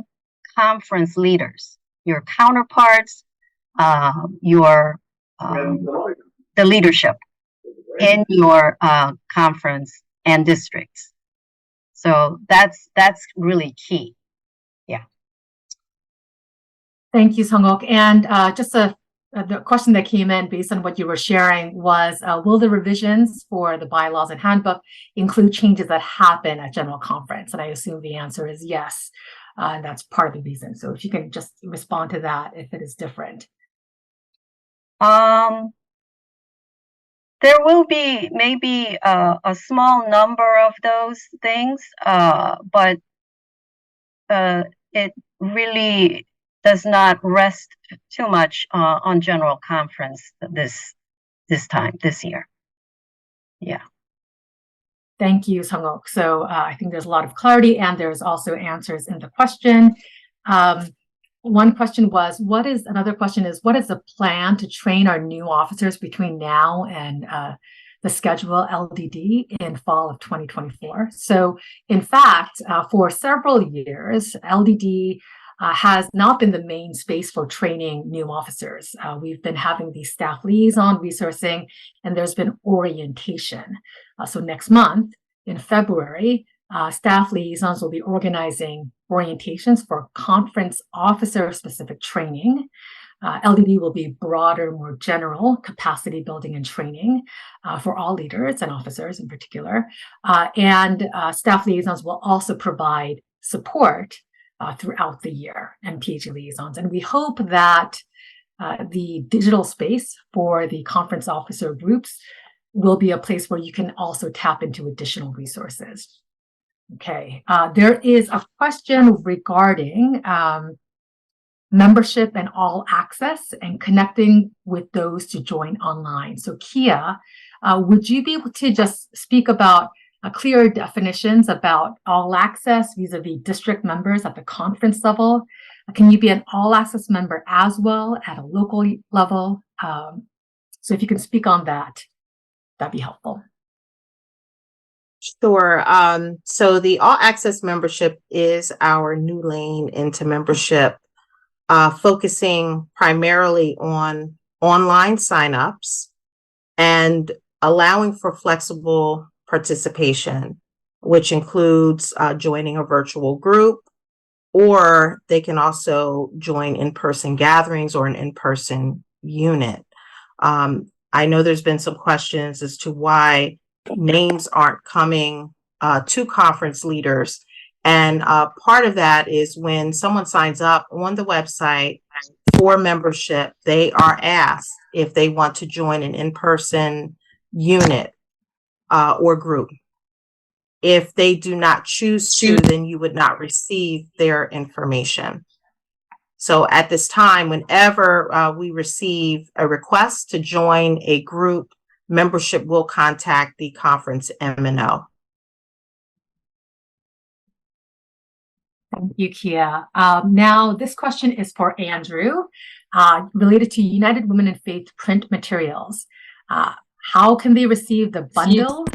conference leaders, your counterparts, the leadership in your conference and districts. So that's really key. Yeah. Thank you, Sung-ok. And just the question that came in based on what you were sharing was, will the revisions for the bylaws and handbook include changes that happen at general conference? And I assume the answer is yes. And that's part of the reason. So if you can just respond to that, if it is different. There will be maybe a small number of those things, but it really does not rest too much on general conference this year. Yeah. Thank you, Sung-ok. So I think there's a lot of clarity, and there's also answers in the question. One question was, another question is, what is the plan to train our new officers between now and the schedule LDD in fall of 2024? So in fact, for several years, LDD has not been the main space for training new officers. We've been having the staff liaison resourcing, and there's been orientation. So next month in February, staff liaisons will be organizing orientations for conference officer specific training. LDD will be broader, more general capacity building and training for all leaders and officers in particular. And staff liaisons will also provide support throughout the year, and PHE liaisons. And we hope that the digital space for the conference officer groups will be a place where you can also tap into additional resources. Okay, there is a question regarding membership and all access, and connecting with those to join online. So Kia, would you be able to just speak about clear definitions about all access vis-a-vis district members at the conference level? Can you be an all access member as well at a local level? So if you can speak on that, that'd be helpful. Sure. So the all access membership is our new lane into membership, focusing primarily on online signups and allowing for flexible participation, which includes joining a virtual group, or they can also join in-person gatherings or an in-person unit. I know there's been some questions as to why names aren't coming to conference leaders. And part of that is when someone signs up on the website for membership, they are asked if they want to join an in-person unit or group. If they do not choose to, then you would not receive their information. So at this time, whenever we receive a request to join a group, membership will contact the conference MNO. Thank you, Kia. Now, this question is for Andrew, related to United Women in Faith print materials. How can they receive the bundle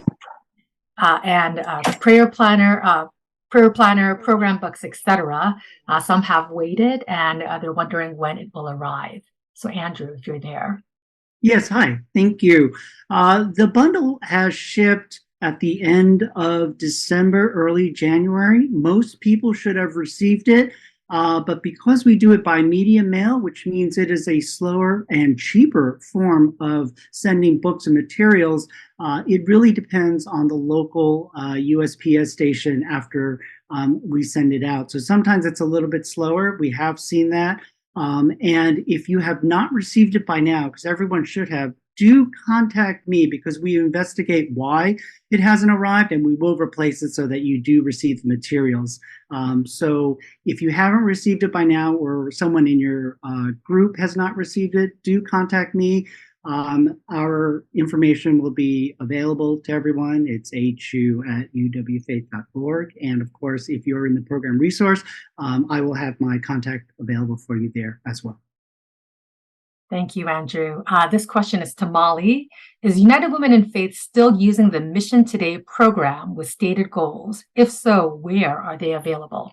and the prayer planner, program books, etc.? Some have waited and they're wondering when it will arrive. So, Andrew, if you're there. Yes, hi, thank you. The bundle has shipped at the end of December, early January. Most people should have received it, but because we do it by media mail, which means it is a slower and cheaper form of sending books and materials, it really depends on the local USPS station after we send it out. So sometimes it's a little bit slower. We have seen that. And if you have not received it by now, because everyone should have, do contact me because we investigate why it hasn't arrived and we will replace it so that you do receive the materials. So if you haven't received it by now or someone in your group has not received it, do contact me. Our information will be available to everyone. It's hu@uwfaith.org. And of course, if you're in the program resource, I will have my contact available for you there as well. Thank you, Andrew. This question is to Molly. Is United Women in Faith still using the Mission Today program with stated goals? If so, where are they available?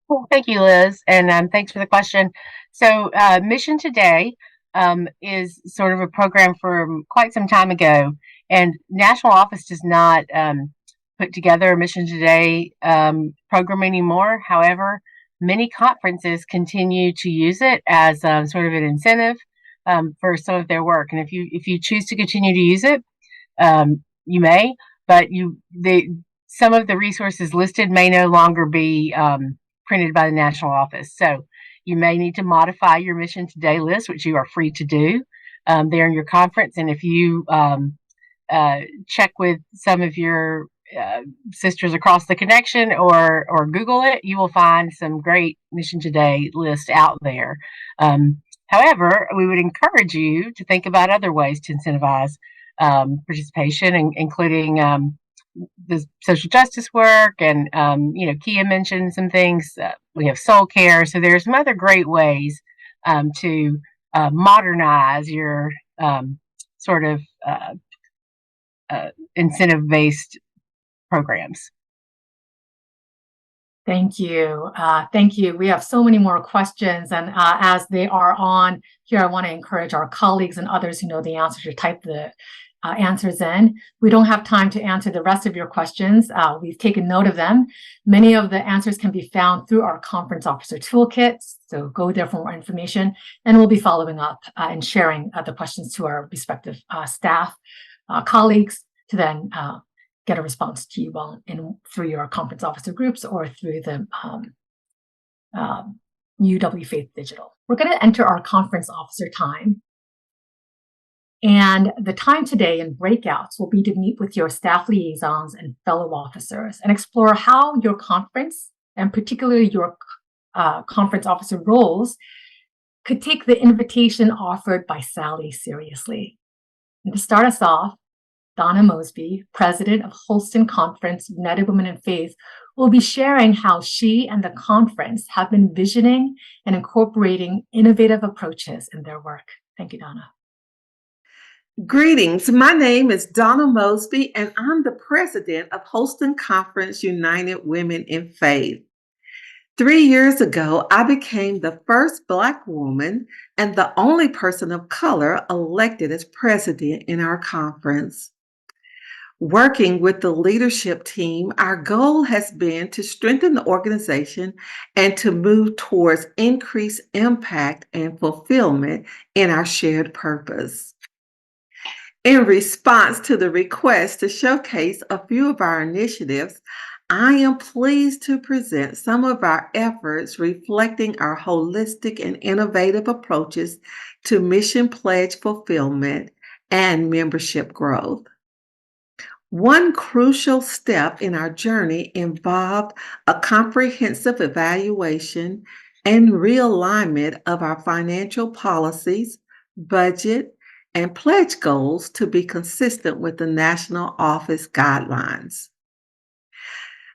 Well, thank you, Liz, and thanks for the question. So Mission Today is sort of a program from quite some time ago, and National Office does not put together a Mission Today program anymore. However, many conferences continue to use it as sort of an incentive for some of their work. And if you choose to continue to use it, you may, but some of the resources listed may no longer be printed by the National Office. So you may need to modify your Mission Today list, which you are free to do there in your conference. And if you check with some of your sisters across the connection or Google it, you will find some great Mission Today lists out there. However, we would encourage you to think about other ways to incentivize participation, including the social justice work, and Kia mentioned some things. We have soul care, so there's some other great ways to modernize your sort of incentive-based programs. Thank you. Thank you. We have so many more questions, and as they are on here, I want to encourage our colleagues and others who know the answer to type the answers in. We don't have time to answer the rest of your questions. We've taken note of them. Many of the answers can be found through our conference officer toolkits, so go there for more information, and we'll be following up and sharing the questions to our respective staff, colleagues, to then get a response to you all through your conference officer groups or through the UW Faith Digital. We're going to enter our conference officer time. And the time today in breakouts will be to meet with your staff liaisons and fellow officers and explore how your conference, and particularly your conference officer roles could take the invitation offered by Sally seriously. And to start us off, Donna Mosby, president of Holston Conference United Women in Faith, will be sharing how she and the conference have been visioning and incorporating innovative approaches in their work. Thank you, Donna. Greetings. My name is Donna Mosby, and I'm the president of Holston Conference United Women in Faith. 3 years ago, I became the first Black woman and the only person of color elected as president in our conference. Working with the leadership team, our goal has been to strengthen the organization and to move towards increased impact and fulfillment in our shared purpose. In response to the request to showcase a few of our initiatives, I am pleased to present some of our efforts reflecting our holistic and innovative approaches to mission pledge fulfillment and membership growth. One crucial step in our journey involved a comprehensive evaluation and realignment of our financial policies, budget, and pledge goals to be consistent with the National Office guidelines.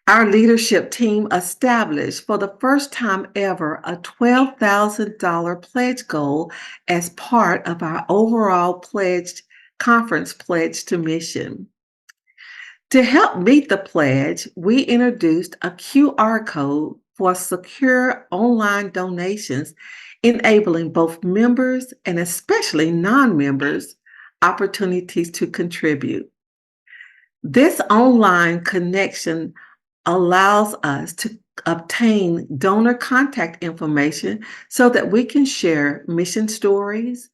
Our leadership team established for the first time ever a $12,000 pledge goal as part of our overall conference pledge to mission. To help meet the pledge, we introduced a QR code for secure online donations, enabling both members and especially non-members opportunities to contribute. This online connection allows us to obtain donor contact information so that we can share mission stories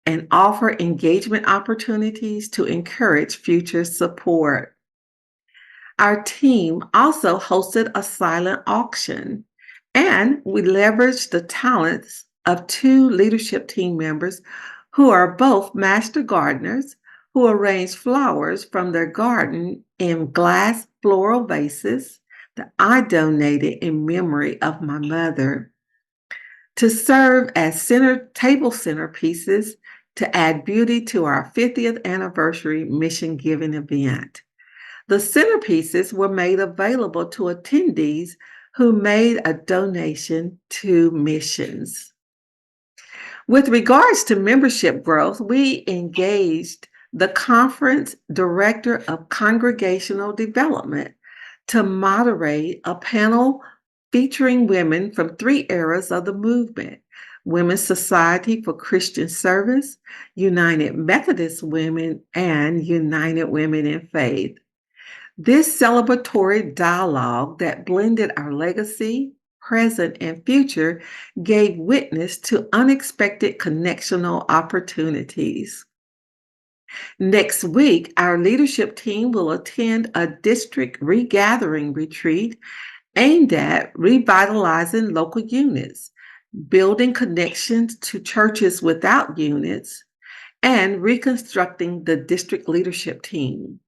and offer engagement opportunities to encourage future support. Our team also hosted a silent auction, and we leveraged the talents of 2 leadership team members who are both master gardeners who arranged flowers from their garden in glass floral vases that I donated in memory of my mother to serve as table centerpieces to add beauty to our 50th anniversary mission giving event. The centerpieces were made available to attendees who made a donation to missions. With regards to membership growth, we engaged the conference director of congregational development to moderate a panel featuring women from 3 eras of the movement: Women's Society for Christian Service, United Methodist Women, and United Women in Faith. This celebratory dialogue that blended our legacy, present, and future gave witness to unexpected connectional opportunities. Next week, our leadership team will attend a district regathering retreat aimed at revitalizing local units, building connections to churches without units, and reconstructing the district leadership team.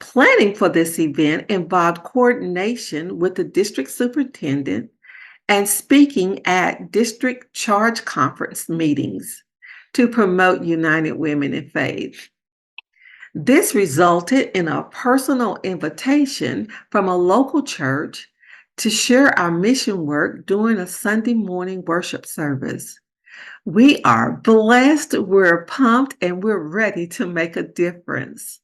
Planning for this event involved coordination with the district superintendent and speaking at district charge conference meetings to promote United Women in Faith. This resulted in a personal invitation from a local church to share our mission work during a Sunday morning worship service. We are blessed, we're pumped, and we're ready to make a difference.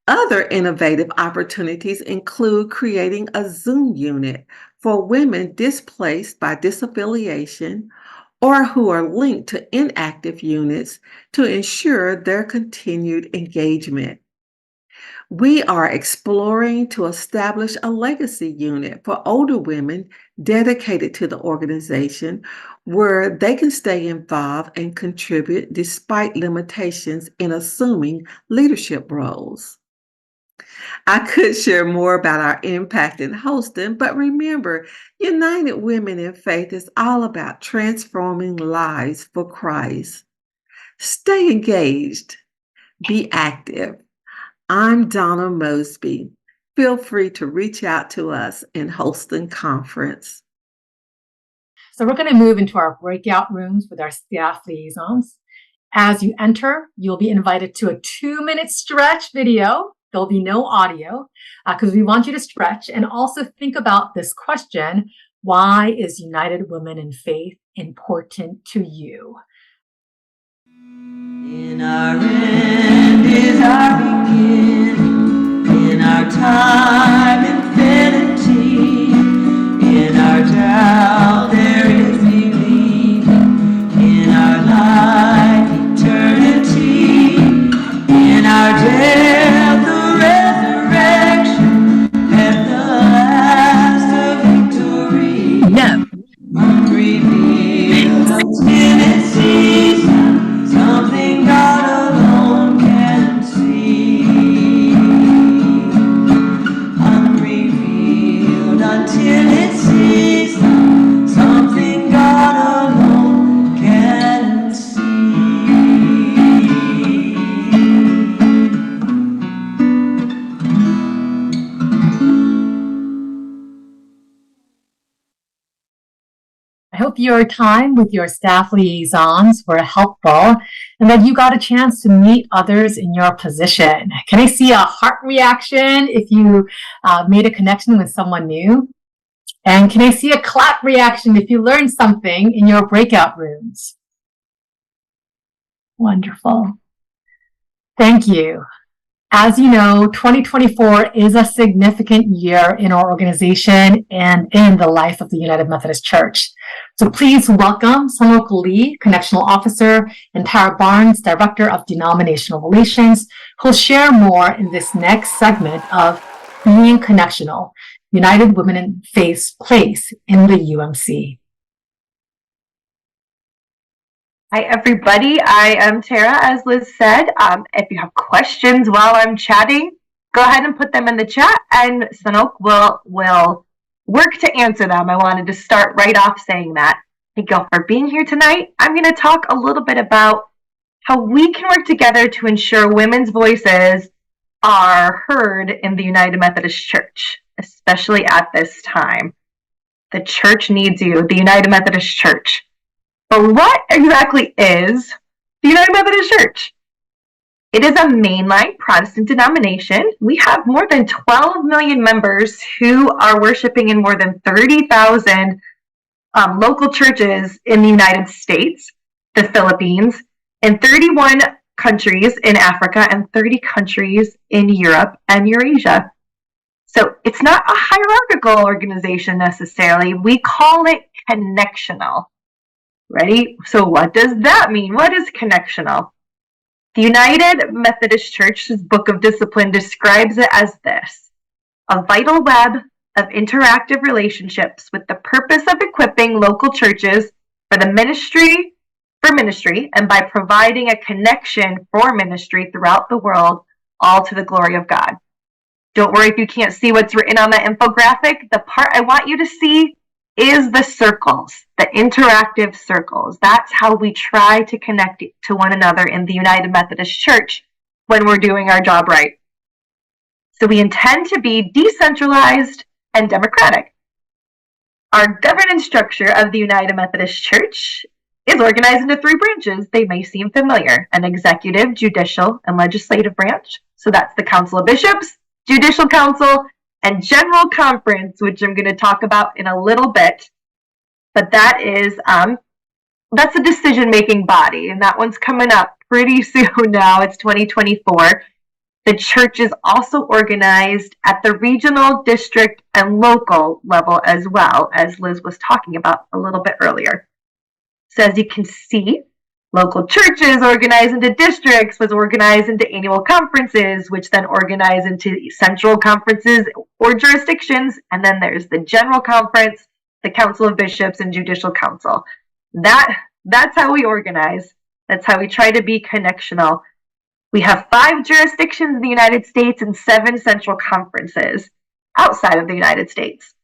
Other innovative opportunities include creating a Zoom unit for women displaced by disaffiliation or who are linked to inactive units to ensure their continued engagement. We are exploring to establish a legacy unit for older women dedicated to the organization where they can stay involved and contribute despite limitations in assuming leadership roles. I could share more about our impact in Holston, but remember, United Women in Faith is all about transforming lives for Christ. Stay engaged, be active. I'm Donna Mosby, feel free to reach out to us in Holston Conference. So we're going to move into our breakout rooms with our staff liaisons. As you enter, you'll be invited to a 2-minute stretch video. There'll be no audio because we want you to stretch and also think about this question: why is United Women in Faith important to you? In our end is our beginning, in our time infinity, in our doubt there is believing, in our life eternity, in our death the resurrection, at the last of victory. No. Unrevealed until it sees something God alone can see. Unrevealed until it sees something God alone can see. I hope your time with your staff liaisons were helpful and that you got a chance to meet others in your position. Can I see a heart reaction if you made a connection with someone new? And can I see a clap reaction if you learned something in your breakout rooms? Wonderful. Thank you. As you know, 2024 is a significant year in our organization and in the life of the United Methodist Church. So please welcome Sanok Lee, Connectional Officer, and Tara Barnes, Director of Denominational Relations, who'll share more in this next segment of Being Connectional, United Women in Faith's place in the UMC. Hi, everybody. I am Tara, as Liz said. If you have questions while I'm chatting, go ahead and put them in the chat, and Sanok will work to answer them. I wanted to start right off saying that. Thank you all for being here tonight. I'm going to talk a little bit about how we can work together to ensure women's voices are heard in the United Methodist Church, especially at this time. The church needs you, the United Methodist Church. But what exactly is the United Methodist Church? It is a mainline Protestant denomination. We have more than 12 million members who are worshiping in more than 30,000 local churches in the United States, the Philippines, and 31 countries in Africa and 30 countries in Europe and Eurasia. So it's not a hierarchical organization necessarily. We call it connectional. Ready? So what does that mean? What is connectional? The United Methodist Church's Book of Discipline describes it as this: a vital web of interactive relationships with the purpose of equipping local churches for ministry, and by providing a connection for ministry throughout the world, all to the glory of God. Don't worry if you can't see what's written on that infographic. The part I want you to see is the circles, the interactive circles. That's how we try to connect to one another in the United Methodist Church when we're doing our job right. So we intend to be decentralized and democratic. Our governance structure of the United Methodist Church is organized into 3 branches. They may seem familiar: an executive, judicial, and legislative branch. So that's the Council of Bishops, Judicial Council, and General Conference, which I'm going to talk about in a little bit. But that is, that's a decision-making body, and that one's coming up pretty soon now. It's 2024. The church is also organized at the regional, district, and local level as well, as Liz was talking about a little bit earlier. So as you can see, local churches organized into districts was organized into annual conferences, which then organize into central conferences or jurisdictions. And then there's the General Conference, the Council of Bishops, and Judicial Council. That's how we organize. That's how we try to be connectional. We have 5 jurisdictions in the United States and 7 central conferences outside of the United States.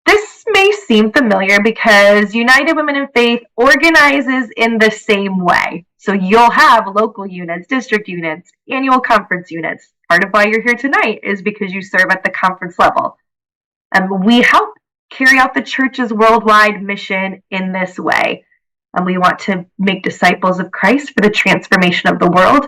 This may seem familiar because United Women in Faith organizes in the same way. So you'll have local units, district units, annual conference units, part of why you're here tonight is because you serve at the conference level. And we help carry out the church's worldwide mission in this way. And we want to make disciples of Christ for the transformation of the world.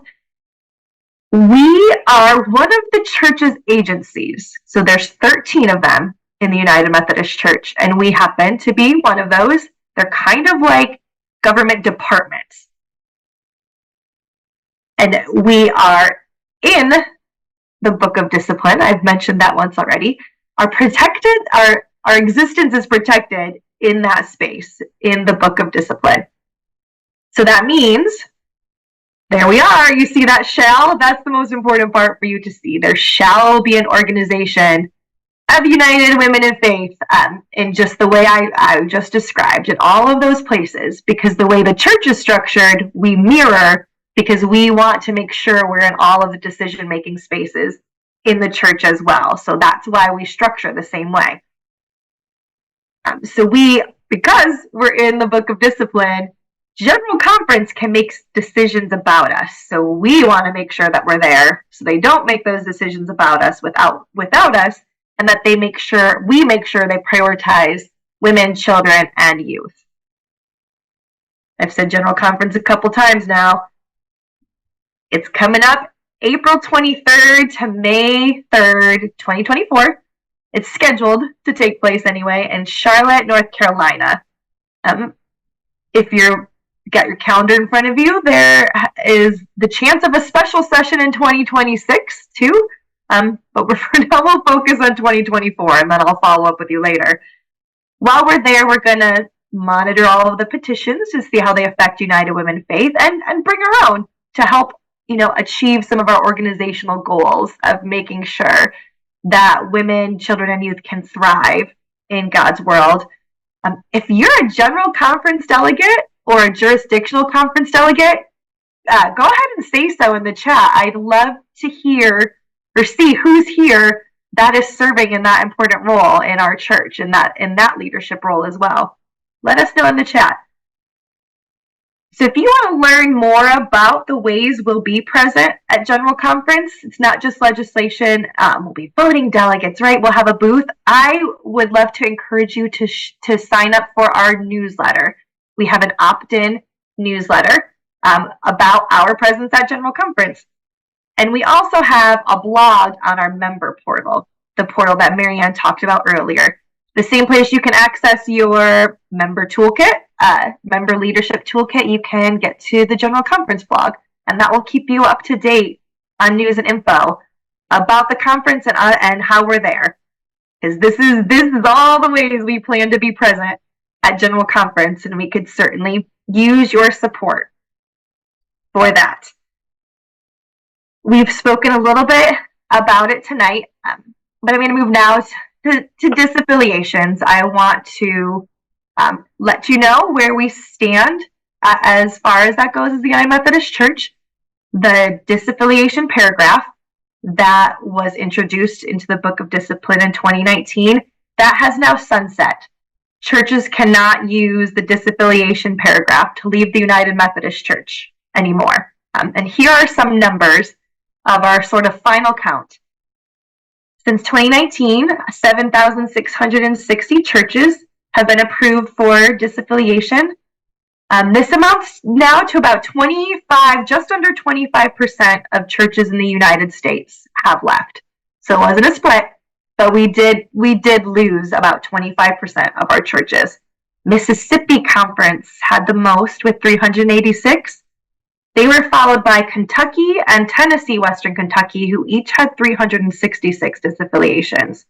We are one of the church's agencies. So there's 13 of them in the United Methodist Church, and we happen to be one of those. They're kind of like government departments. And we are in the Book of Discipline. I've mentioned that once already. Our existence is protected in that space, in the Book of Discipline. So that means, there we are, you see that shall? That's the most important part for you to see. There shall be an organization of United Women in Faith in just the way I just described in all of those places, because the way the church is structured, we mirror, because we want to make sure we're in all of the decision-making spaces in the church as well. So that's why we structure the same way. Because we're in the Book of Discipline, General Conference can make decisions about us. So we want to make sure that we're there, so they don't make those decisions about us without us, and that we make sure they prioritize women, children, and youth. I've said General Conference a couple times now. It's coming up April 23rd to May 3rd, 2024. It's scheduled to take place anyway in Charlotte, North Carolina. If you've got your calendar in front of you, there is the chance of a special session in 2026 too. But for now, we'll focus on 2024, and then I'll follow up with you later. While we're there, we're going to monitor all of the petitions to see how they affect United Women in Faith, and bring our own to help achieve some of our organizational goals of making sure that women, children, and youth can thrive in God's world. If you're a General Conference delegate or a jurisdictional conference delegate, go ahead and say so in the chat. I'd love to hear or see who's here that is serving in that important role in our church, in that leadership role as well. Let us know in the chat. So if you want to learn more about the ways we'll be present at General Conference, it's not just legislation. We'll be voting delegates, right? We'll have a booth. I would love to encourage you to sign up for our newsletter. We have an opt-in newsletter about our presence at General Conference. And we also have a blog on our member portal, the portal that Marianne talked about earlier. The same place you can access your member toolkit, member leadership toolkit, you can get to the General Conference blog, and that will keep you up to date on news and info about the conference and how we're there. Because this is all the ways we plan to be present at General Conference, and we could certainly use your support for that. We've spoken a little bit about it tonight, but I'm going to move now to disaffiliations. I want to let you know where we stand as far as that goes as the United Methodist Church. The disaffiliation paragraph that was introduced into the Book of Discipline in 2019, that has now sunset. Churches cannot use the disaffiliation paragraph to leave the United Methodist Church anymore. And here are some numbers of our sort of final count. Since 2019, 7,660 churches have been approved for disaffiliation. This amounts now to about just under 25% of churches in the United States have left. So it wasn't a split, but we did lose about 25% of our churches. Mississippi Conference had the most with 386. They were followed by Kentucky and Tennessee Western Kentucky, who each had 366 disaffiliations.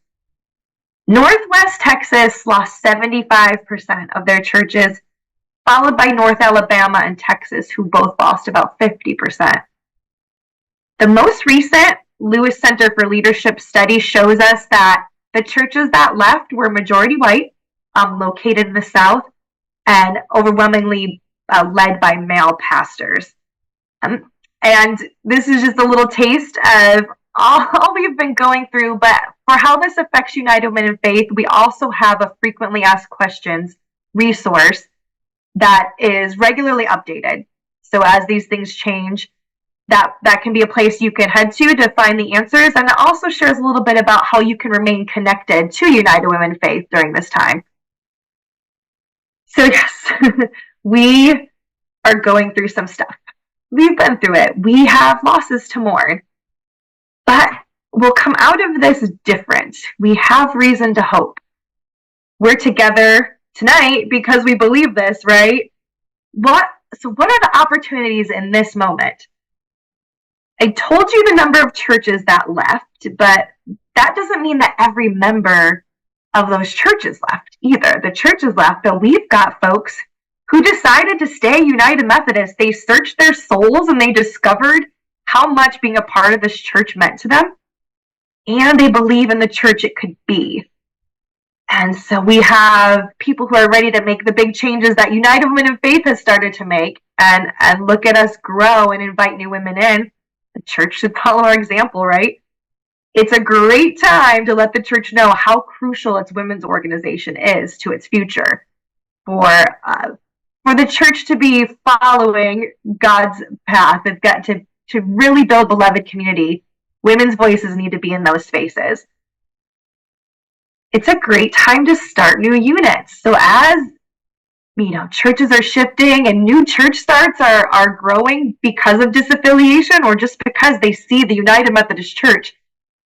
Northwest Texas lost 75% of their churches, followed by North Alabama and Texas, who both lost about 50%. The most recent Lewis Center for Leadership study shows us that the churches that left were majority white, located in the South, and overwhelmingly led by male pastors. And this is just a little taste of all we've been going through, but for how this affects United Women in Faith, we also have a frequently asked questions resource that is regularly updated. So as these things change, that can be a place you can head to find the answers. And it also shares a little bit about how you can remain connected to United Women in Faith during this time. So yes, we are going through some stuff. We've been through it. We have losses to mourn. But we'll come out of this different. We have reason to hope. We're together tonight because we believe this, right? So what are the opportunities in this moment? I told you the number of churches that left, but that doesn't mean that every member of those churches left either. The churches left, but we've got folks who decided to stay United Methodist. They searched their souls and they discovered how much being a part of this church meant to them. And they believe in the church it could be. And so we have people who are ready to make the big changes that United Women in Faith has started to make, and look at us grow and invite new women in. The church should follow our example, right? It's a great time to let the church know how crucial its women's organization is to its future. For the church to be following God's path, they've got to really build beloved community. Women's voices need to be in those spaces. It's a great time to start new units. So as churches are shifting and new church starts are growing because of disaffiliation or just because they see the United Methodist Church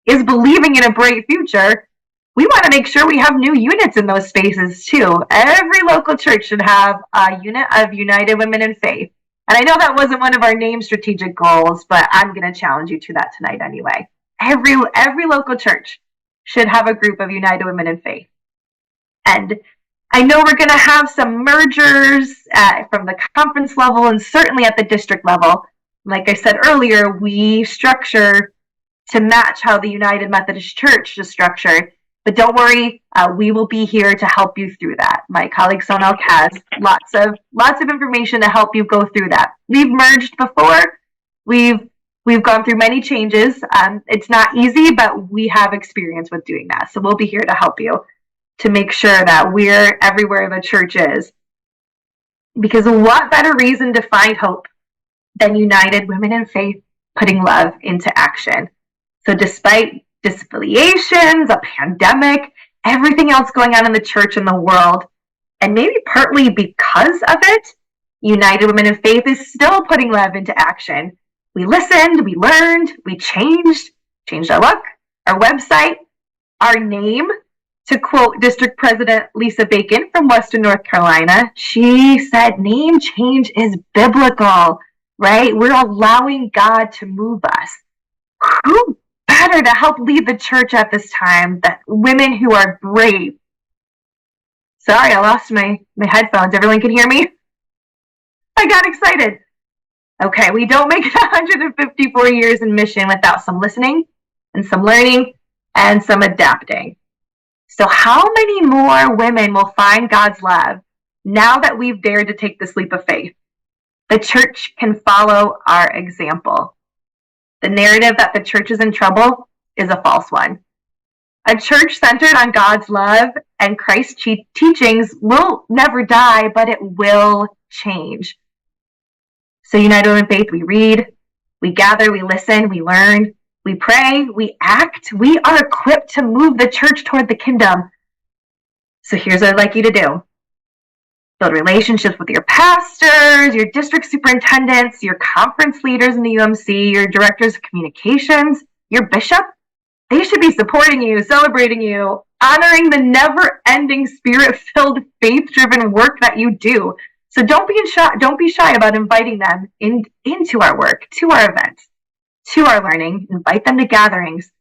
is believing in a bright future, we want to make sure we have new units in those spaces too. Every local church should have a unit of United Women in Faith. And I know that wasn't one of our named strategic goals, but I'm going to challenge you to that tonight anyway. Every local church should have a group of United Women in Faith. And I know we're going to have some mergers from the conference level and certainly at the district level. Like I said earlier, we structure to match how the United Methodist Church is structured. But don't worry, we will be here to help you through that. My colleague Sonok has lots of information to help you go through that. We've merged before. We've gone through many changes. It's not easy, but we have experience with doing that. So we'll be here to help you to make sure that we're everywhere the church is. Because what better reason to find hope than United Women in Faith putting love into action? So despite disaffiliations, a pandemic, everything else going on in the church and the world, and maybe partly because of it, United Women in Faith is still putting love into action. We listened, we learned, we changed our look, our website, our name. To quote District President Lisa Bacon from Western North Carolina, she said, name change is biblical, right? We're allowing God to move us. Who better to help lead the church at this time than women who are brave? Sorry, I lost my headphones. Everyone can hear me? I got excited. Okay, we don't make it 154 years in mission without some listening and some learning and some adapting. So how many more women will find God's love now that we've dared to take this leap of faith? The church can follow our example. The narrative that the church is in trouble is a false one. A church centered on God's love and Christ's teachings will never die, but it will change. So United Women in Faith, we read, we gather, we listen, we learn, we pray, we act. We are equipped to move the church toward the kingdom. So here's what I'd like you to do. Build relationships with your pastors, your district superintendents, your conference leaders in the UMC, your directors of communications, your bishop. They should be supporting you, celebrating you, honoring the never-ending spirit-filled, faith-driven work that you do. So don't be shy about inviting them into our work, to our events, to our learning. Invite them to gatherings.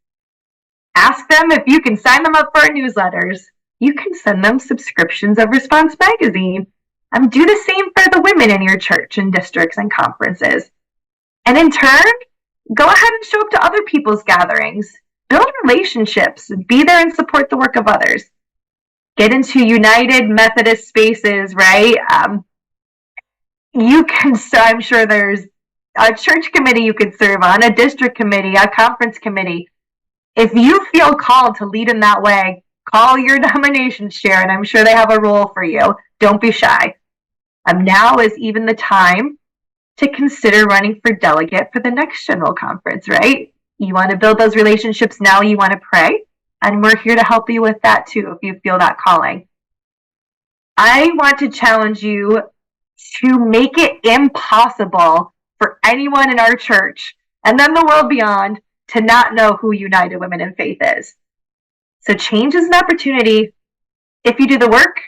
Ask them if you can sign them up for our newsletters. You can send them subscriptions of Response Magazine. Do the same for the women in your church and districts and conferences. And in turn, go ahead and show up to other people's gatherings. Build relationships. Be there and support the work of others. Get into United Methodist spaces, right? I'm sure there's a church committee you could serve on, a district committee, a conference committee. If you feel called to lead in that way, call your nominations chair, and I'm sure they have a role for you. Don't be shy. Now is even the time to consider running for delegate for the next general conference, right? You want to build those relationships now, you want to pray, and we're here to help you with that too if you feel that calling. I want to challenge you to make it impossible for anyone in our church and then the world beyond to not know who United Women in Faith is. So change is an opportunity if you do the work,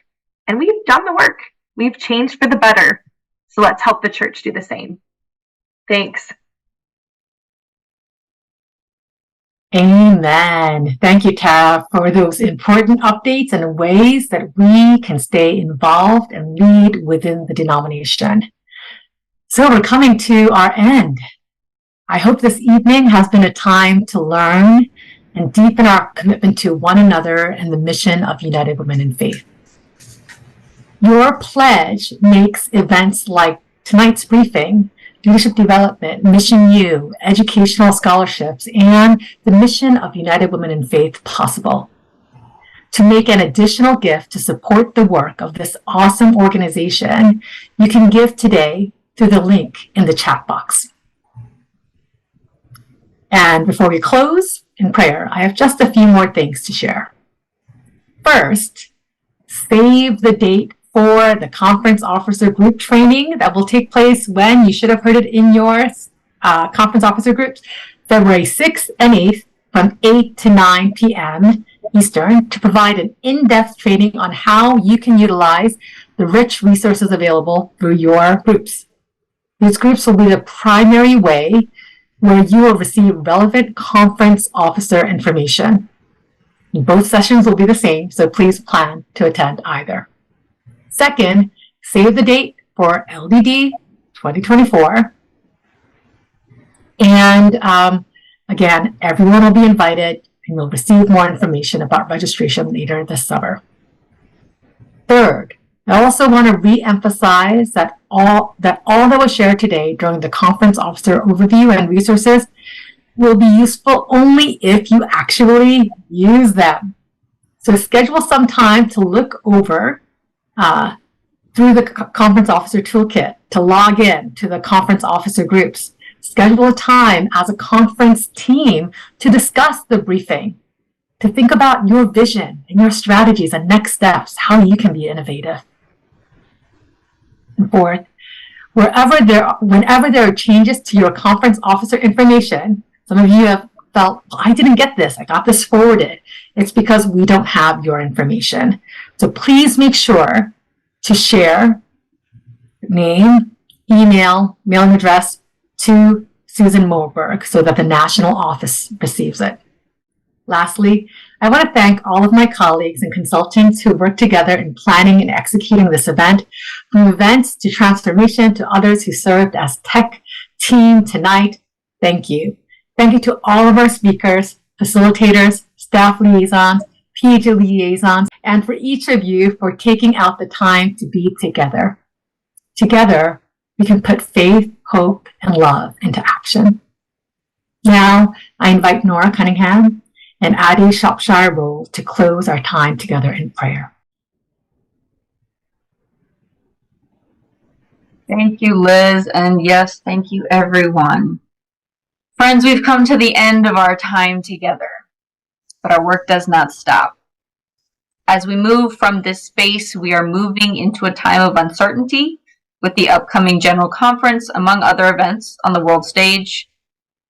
and we've done the work. We've changed for the better. So let's help the church do the same. Thanks. Amen. Thank you, Tara, for those important updates and ways that we can stay involved and lead within the denomination. So we're coming to our end. I hope this evening has been a time to learn and deepen our commitment to one another and the mission of United Women in Faith. Your pledge makes events like tonight's briefing, leadership development, Mission U, educational scholarships, and the mission of United Women in Faith possible. To make an additional gift to support the work of this awesome organization, you can give today through the link in the chat box. And before we close in prayer, I have just a few more things to share. First, save the date for the conference officer group training that will take place when you should have heard it in your conference officer groups, February 6th and 8th from 8 to 9 p.m. Eastern, to provide an in-depth training on how you can utilize the rich resources available through your groups. These groups will be the primary way where you will receive relevant conference officer information. Both sessions will be the same, so please plan to attend either. Second, save the date for LDD 2024. And again, everyone will be invited and you'll receive more information about registration later this summer. Third, I also want to re-emphasize that all that was shared today during the conference officer overview and resources will be useful only if you actually use them. So schedule some time to look over through the conference officer toolkit, to log in to the conference officer groups. Schedule a time as a conference team to discuss the briefing, to think about your vision and your strategies and next steps, how you can be innovative. And fourth, whenever there are changes to your conference officer information, some of you have felt, well, I didn't get this, I got this forwarded. It's because we don't have your information. So please make sure to share name, email, mailing address to Susan Moberg so that the national office receives it. Lastly, I want to thank all of my colleagues and consultants who worked together in planning and executing this event, from events to transformation to others who served as tech team tonight. Thank you. Thank you to all of our speakers, facilitators, staff liaisons, PHA liaisons, and for each of you for taking out the time to be together. Together, we can put faith, hope, and love into action. Now, I invite Nora Cunningham and Adi Shropshire Roll to close our time together in prayer. Thank you, Liz, and yes, thank you, everyone. Friends, we've come to the end of our time together, but our work does not stop. As we move from this space, we are moving into a time of uncertainty with the upcoming General Conference, among other events on the world stage.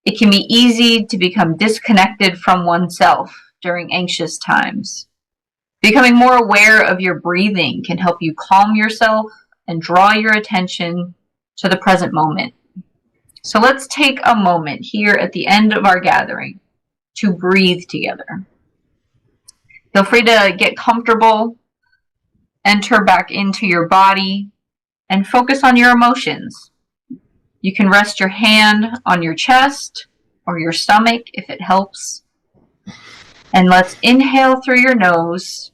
It can be easy to become disconnected from oneself during anxious times. Becoming more aware of your breathing can help you calm yourself and draw your attention to the present moment. So let's take a moment here at the end of our gathering to breathe together. Feel free to get comfortable, enter back into your body, and focus on your emotions. You can rest your hand on your chest or your stomach if it helps. And let's inhale through your nose,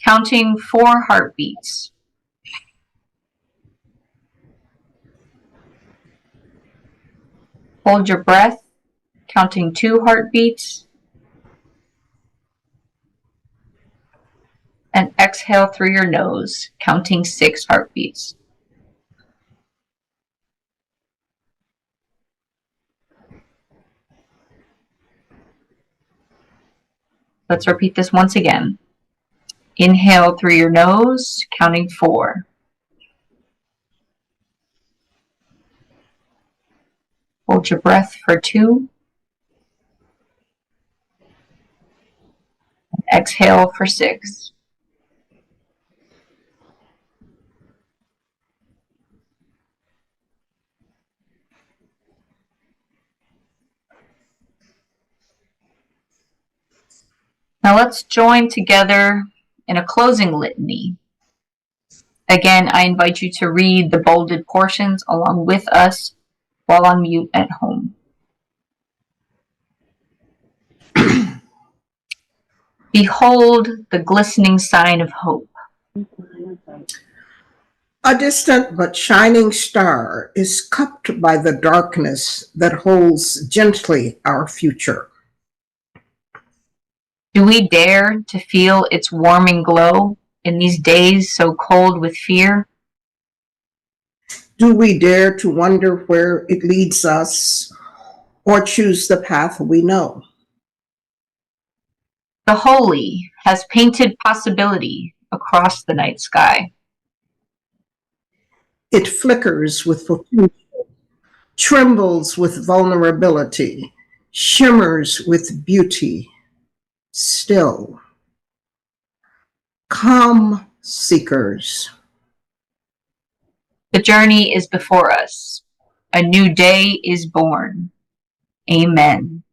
counting 4 heartbeats. Hold your breath, counting 2 heartbeats. And exhale through your nose, counting 6 heartbeats. Let's repeat this once again. Inhale through your nose, counting 4. Hold your breath for 2. Exhale for 6. Now let's join together in a closing litany. Again, I invite you to read the bolded portions along with us while on mute at home. Behold the glistening sign of hope. A distant but shining star is cupped by the darkness that holds gently our future. Do we dare to feel its warming glow in these days so cold with fear? Do we dare to wonder where it leads us or choose the path we know? The Holy has painted possibility across the night sky. It flickers with potential, trembles with vulnerability, shimmers with beauty. Still, come, seekers. The journey is before us. A new day is born. Amen.